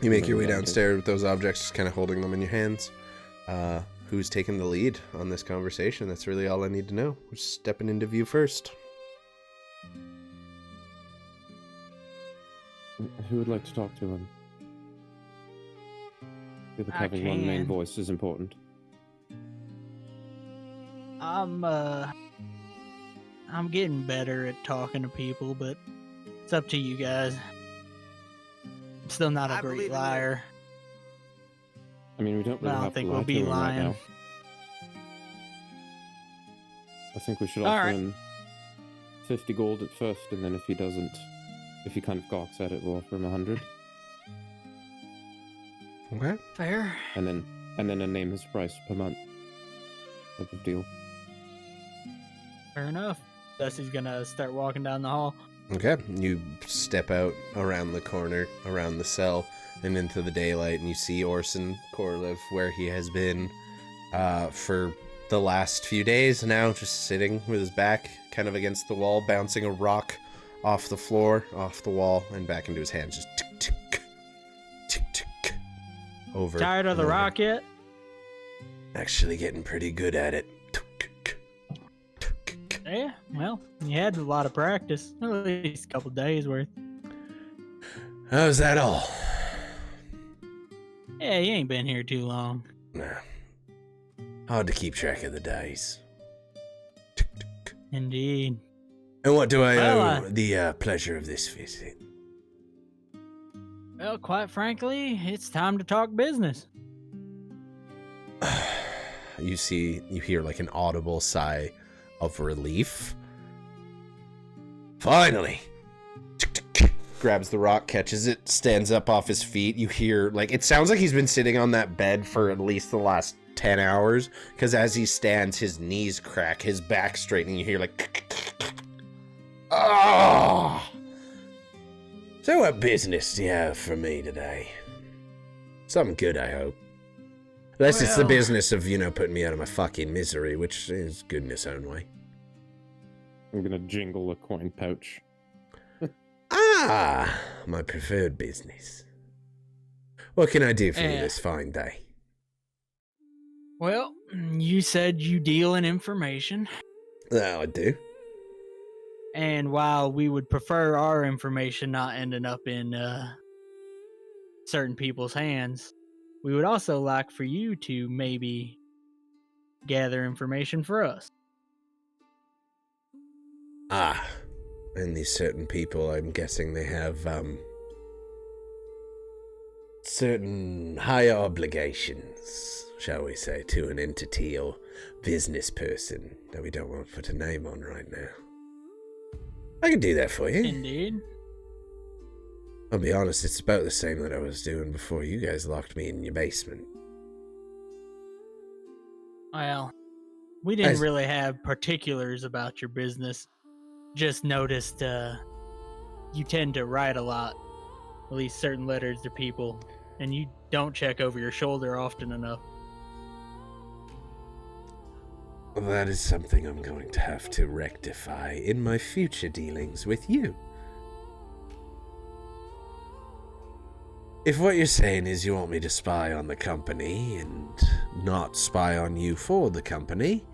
You make your way Yeah, downstairs with those objects, just kind of holding them in your hands. Who's taking the lead on this conversation? That's really all I need to know. Who's stepping into view first? Who would like to talk to him? I feel like I having one main can. voice is important. I'm getting better at talking to people, but it's up to you guys. I'm still not a I believe great in you. liar. I mean, we don't really I don't have think to we'll lie be to him lying. right now. I think we should All offer right. him 50 gold at first, and then if he kind of gawks at it, we'll offer him 100, Okay. Fair. and then name his price per month. Type of deal. Fair enough. Dusty's gonna start walking down the hall. Okay. You step out around the corner, around the cell, and into the daylight, and you see Orson Korlev where he has been for the last few days now, just sitting with his back kind of against the wall, bouncing a rock off the floor, off the wall, and back into his hands, just tick, tick, tick, tick, over. Tired of and the over. rock yet? Actually getting pretty good at it. Yeah, well, you had a lot of practice. At least a couple days worth. How's that all? Yeah, you ain't been here too long. Nah. Hard to keep track of the days. Indeed. And what do I Well, owe the pleasure of this visit? Well, quite frankly, it's time to talk business. You hear like an audible sigh of relief. Finally! Grabs the rock, catches it, stands up off his feet. You hear, like, it sounds like he's been sitting on that bed for at least the last 10 hours, because as he stands, his knees crack, his back straightening. You hear, like, ah! So what business do you have for me today? Something good, I hope. Unless it's the Well- business of, putting me out of my fucking misery, which is good in its own way. I'm gonna jingle a coin pouch. Ah, my preferred business. What can I do for you Eh. this fine day? Well, you said you deal in information, Oh, I do. and while we would prefer our information not ending up in certain people's hands, we would also like for you to maybe gather information for us. Ah, and these certain people, I'm guessing they have, certain higher obligations, shall we say, to an entity or business person that we don't want to put a name on right now. I can do that for you. Indeed. I'll be honest, it's about the same that I was doing before you guys locked me in your basement. Well, we didn't As- really have particulars about your business. Just noticed you tend to write a lot, at least certain letters to people, and you don't check over your shoulder often enough. Well, that is something I'm going to have to rectify in my future dealings with you. If what you're saying is you want me to spy on the company and not spy on you for the company,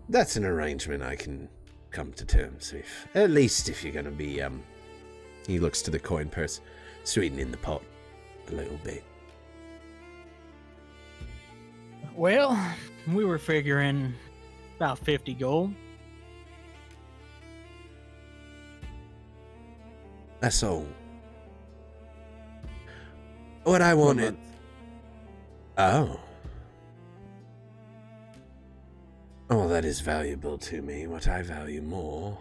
that's an arrangement I can come to terms with. At least if you're going to be, he looks to the coin purse, sweetening the pot a little bit. Well, we were figuring about 50 gold. That's all. What I wanted... Oh. Oh, that is valuable to me. What I value more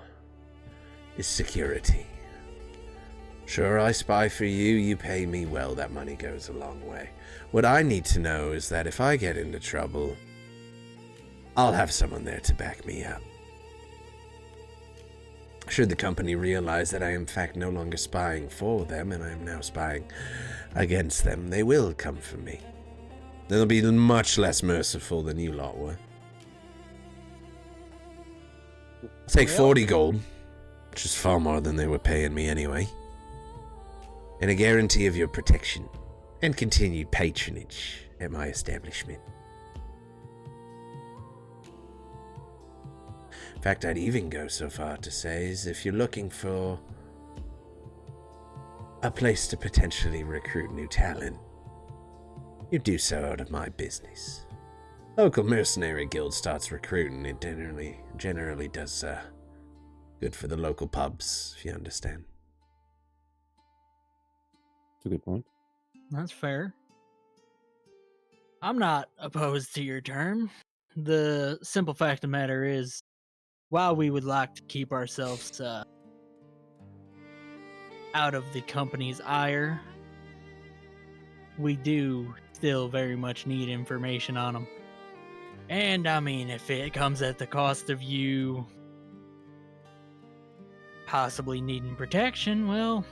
is security. Sure, I spy for you, you pay me well, that money goes a long way. What I need to know is that if I get into trouble, I'll have someone there to back me up. Should the company realize that I am in fact no longer spying for them and I am now spying against them, they will come for me. They'll be much less merciful than you lot were. I'll take Well- 40 gold, which is far more than they were paying me anyway. And a guarantee of your protection and continued patronage at my establishment. In fact, I'd even go so far to say is if you're looking for a place to potentially recruit new talent, you do so out of my business. Local mercenary guild starts recruiting, it generally does good for the local pubs, if you understand. That's a good point. That's fair. I'm not opposed to your term. The simple fact of the matter is, while we would like to keep ourselves out of the company's ire, we do still very much need information on them. And I mean, if it comes at the cost of you possibly needing protection, well,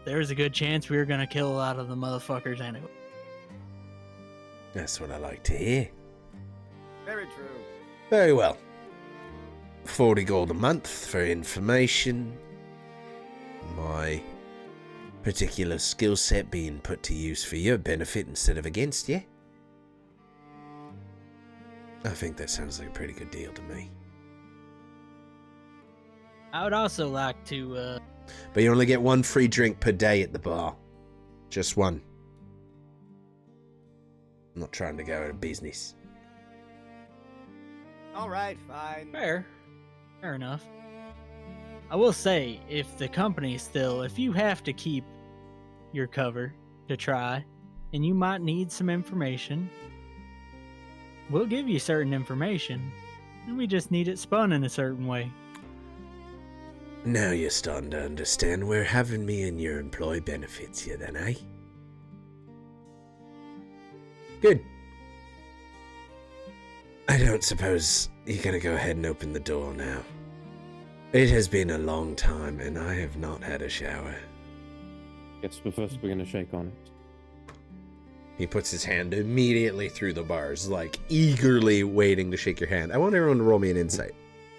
there's a good chance we're gonna kill a lot of the motherfuckers anyway. That's what I like to hear. Very true. Very well. 40 gold a month for information. My particular skill set being put to use for your benefit instead of against you. I think that sounds like a pretty good deal to me. I would also like to, But you only get one free drink per day at the bar. Just one. I'm not trying to go out of business. All right, fine. fair. Fair enough. I will say, if you have to keep your cover to try, and you might need some information, we'll give you certain information, and we just need it spun in a certain way. Now you're starting to understand where having me in your employ benefits you then, eh? Good. I don't suppose you're gonna go ahead and open the door now. It has been a long time, and I have not had a shower. Guess we're first we're gonna shake on it. He puts his hand immediately through the bars, like eagerly waiting to shake your hand. I want everyone to roll me an insight.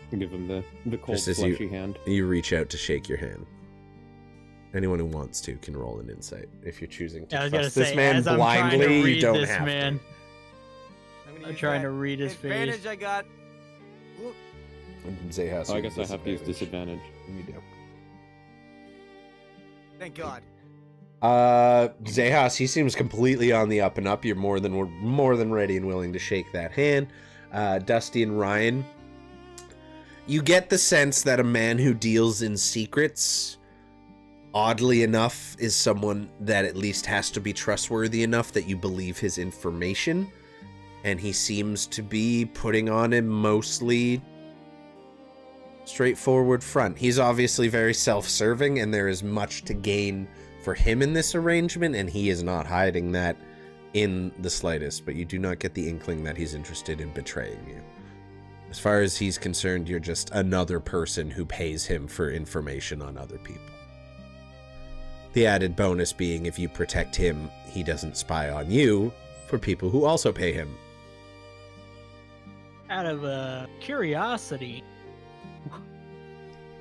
Give him the cold, Just as fleshy hand. You reach out to shake your hand. Anyone who wants to can roll an insight. If you're choosing to I was gonna trust this say, man as I'm trying to blindly, read you don't this have man, gonna I'm use trying that to read his advantage face. I got. to. Xechas, Oh, I guess I have to use disadvantage. You do. Thank God. Xechas, he seems completely on the up and up. You're more than ready and willing to shake that hand. Dusty and Ryan, you get the sense that a man who deals in secrets, oddly enough, is someone that at least has to be trustworthy enough that you believe his information, and he seems to be putting on a mostly straightforward front. He's obviously very self-serving, and there is much to gain for him in this arrangement, and he is not hiding that in the slightest, but you do not get the inkling that he's interested in betraying you. As far as he's concerned, you're just another person who pays him for information on other people. The added bonus being, if you protect him, he doesn't spy on you for people who also pay him. Out of curiosity,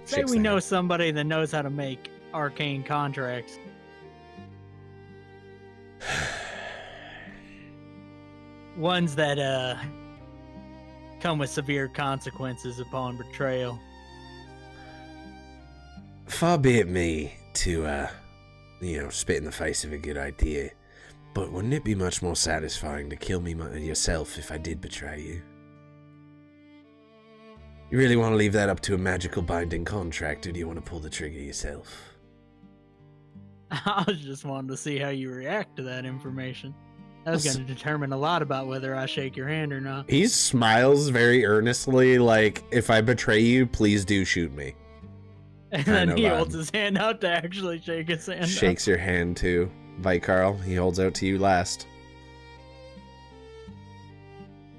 say Shakes we the know hand. somebody that knows how to make arcane contracts. Ones that come with severe consequences upon betrayal. Far be it me to, spit in the face of a good idea, but wouldn't it be much more satisfying to kill me yourself if I did betray you? You really want to leave that up to a magical binding contract, or do you want to pull the trigger yourself? I was just wanting to see how you react to that information. That was going to determine a lot about whether I shake your hand or not. He smiles very earnestly, like, if I betray you, please do shoot me. And Kind then of he vibe. holds his hand out to actually shake his hand. Shakes your hand too. Vicarl, he holds out to you last.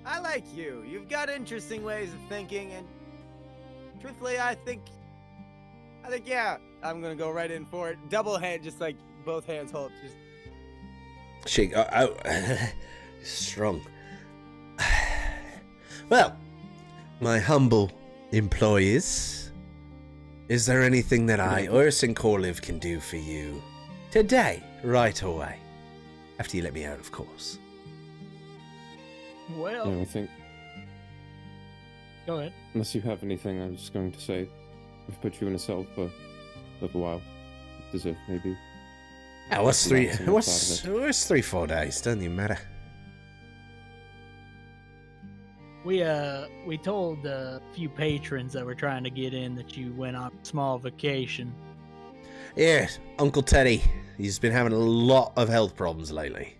I like you. You've got interesting ways of thinking, and truthfully, I think, yeah, I'm gonna go right in for it. Double head, just like both hands hold. Just Shake. Strong. Well, my humble employees, is there anything that I, Ursin Corliv, can do for you today, right away? After you let me out, of course. Well, Yeah, I think, go ahead. unless you have anything, I was just going to say, we've put you in a cell for a little while. Deserve maybe. Oh, what's three? Maximum out What's of 3-4 days? Doesn't even matter. We told a few patrons that were trying to get in that you went on a small vacation. Yeah, Uncle Teddy. He's been having a lot of health problems lately.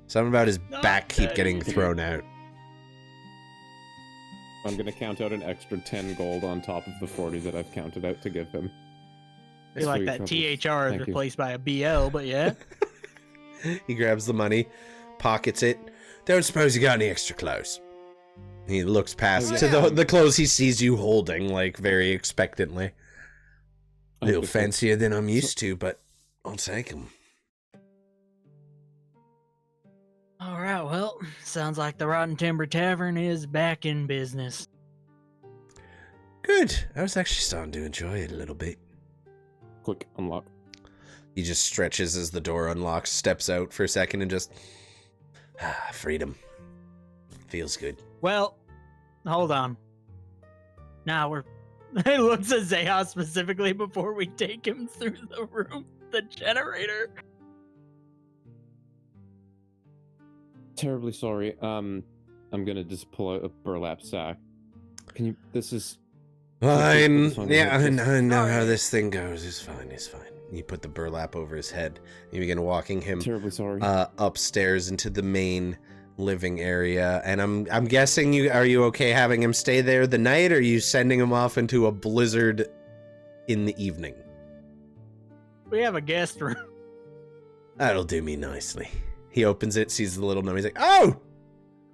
Something about his Not back keep Teddy. getting thrown out. I'm going to count out an extra 10 gold on top of the 40 that I've counted out to give him. I feel like Sweet that troubles. THR is Thank you. replaced by a BL, but yeah. He grabs the money, pockets it. Don't suppose you got any extra clothes? He looks past Oh, to yeah. the clothes he sees you holding, like, very expectantly. A little Understood. fancier than I'm used to, but I'll take them. All right, well, sounds like the Rotten Timber Tavern is back in business. Good. I was actually starting to enjoy it a little bit. Click, unlock. He just stretches as the door unlocks, steps out for a second, and just... freedom. Feels good. Well, hold on. Now we're... He looks at Zayas specifically before we take him through the room, the generator. Terribly sorry. I'm going to just pull out a burlap sack. Can you? This is Fine. This one Yeah, is- I know how Sorry. this thing goes. It's fine. It's fine. You put the burlap over his head. You begin walking him terribly sorry. upstairs into the main living area. And I'm guessing are you okay having him stay there the night, or are you sending him off into a blizzard in the evening? We have a guest room. That'll do me nicely. He opens it, sees the little gnome. He's like, "Oh,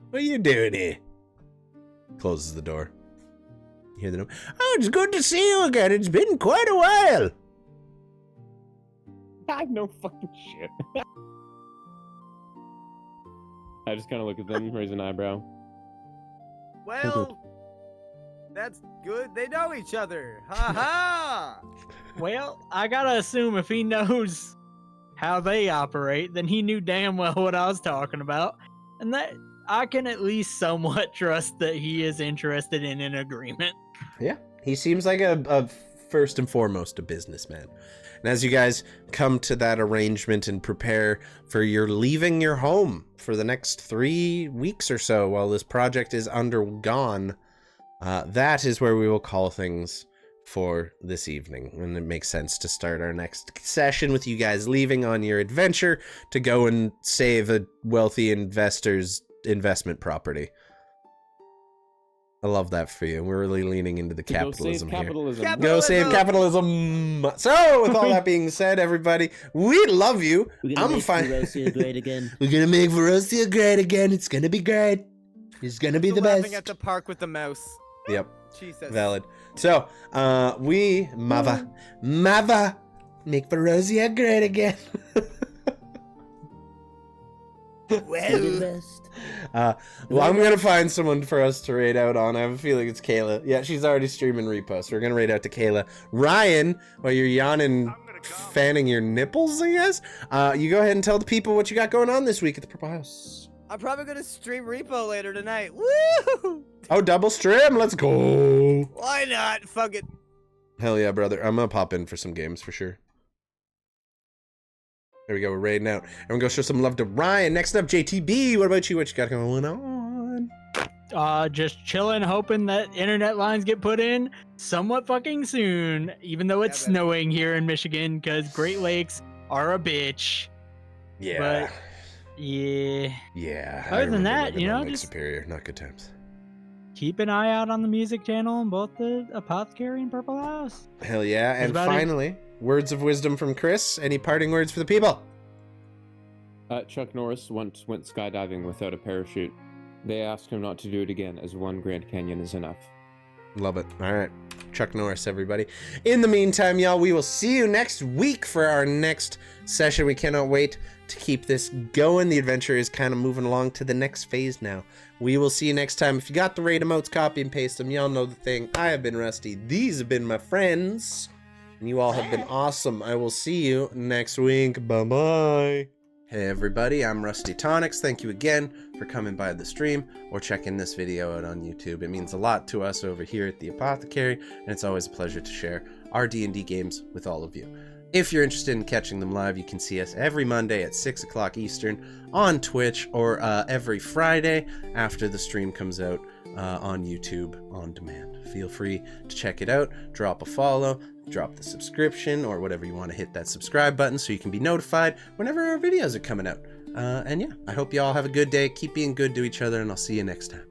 what are you doing here?" Closes the door. You hear the gnome. "Oh, it's good to see you again. It's been quite a while." I know fucking shit. I just kind of look at them, raise an eyebrow. Well, that's good. They know each other. Ha ha! Well, I gotta assume if he knows how they operate, then he knew damn well what I was talking about. And that I can at least somewhat trust that he is interested in an agreement. Yeah, he seems like a first and foremost a businessman. And as you guys come to that arrangement and prepare for your leaving your home for the next 3 weeks or so while this project is undergone, that is where we will call things for this evening. And it makes sense to start our next session with you guys leaving on your adventure to go and save a wealthy investor's investment property. I love that for you. We're really leaning into the capitalism here. Capitalism. Go save capitalism. So, with all that being said, everybody, we love you. We're gonna I'm make fine. Verosia great again. We're gonna make Verosia great again. It's gonna be great. It's gonna be the Laughing best. at the park with the mouse. Yep, Jesus. valid. So, we Mava make Verosia great again. Do the best. Well, I'm gonna find someone for us to raid out on. I have a feeling it's Kayla. Yeah, she's already streaming reposts. We're gonna raid out to Kayla. Ryan, while you're yawning, fanning your nipples, I guess. You go ahead and tell the people what you got going on this week at the Purple House. I'm probably gonna stream Repo later tonight. Woo! Oh, double stream. Let's go. Why not? Fuck it. Hell yeah, brother. I'm gonna pop in for some games for sure. There we go. We're raiding out. And we're gonna show some love to Ryan. Next up, JTB. What about you? What you got going on? Just chilling, hoping that internet lines get put in somewhat fucking soon, even though it's Yeah, man. snowing here in Michigan, because Great Lakes are a bitch. Yeah. But yeah, Yeah. I Other than remember that, living you on know, Lake just- Superior. Not good times. keep an eye out on the music channel on both the Apothecary and Purple House. Hell yeah. And about it. finally, words of wisdom from Chris. Any parting words for the people? Chuck Norris once went skydiving without a parachute. They asked him not to do it again, as one Grand Canyon is enough. Love it. All right. Chuck Norris, everybody. In the meantime, y'all, we will see you next week for our next session. We cannot wait to keep this going. The adventure is kind of moving along to the next phase now. We will see you next time. If you got the raid emotes, copy and paste them. Y'all know the thing. I have been Rusty. These have been my friends. And you all have been awesome. I will see you next week. Bye-bye. Hey everybody, I'm Rusty Tonics. Thank you again for coming by the stream or checking this video out on YouTube. It means a lot to us over here at the Apothecary, and it's always a pleasure to share our D&D games with all of you. If you're interested in catching them live, you can see us every Monday at 6 o'clock Eastern on Twitch, or every Friday after the stream comes out on YouTube on demand. Feel free to check it out, drop a follow, drop the subscription, or whatever you want to hit that subscribe button so you can be notified whenever our videos are coming out. And yeah, I hope you all have a good day. Keep being good to each other, and I'll see you next time.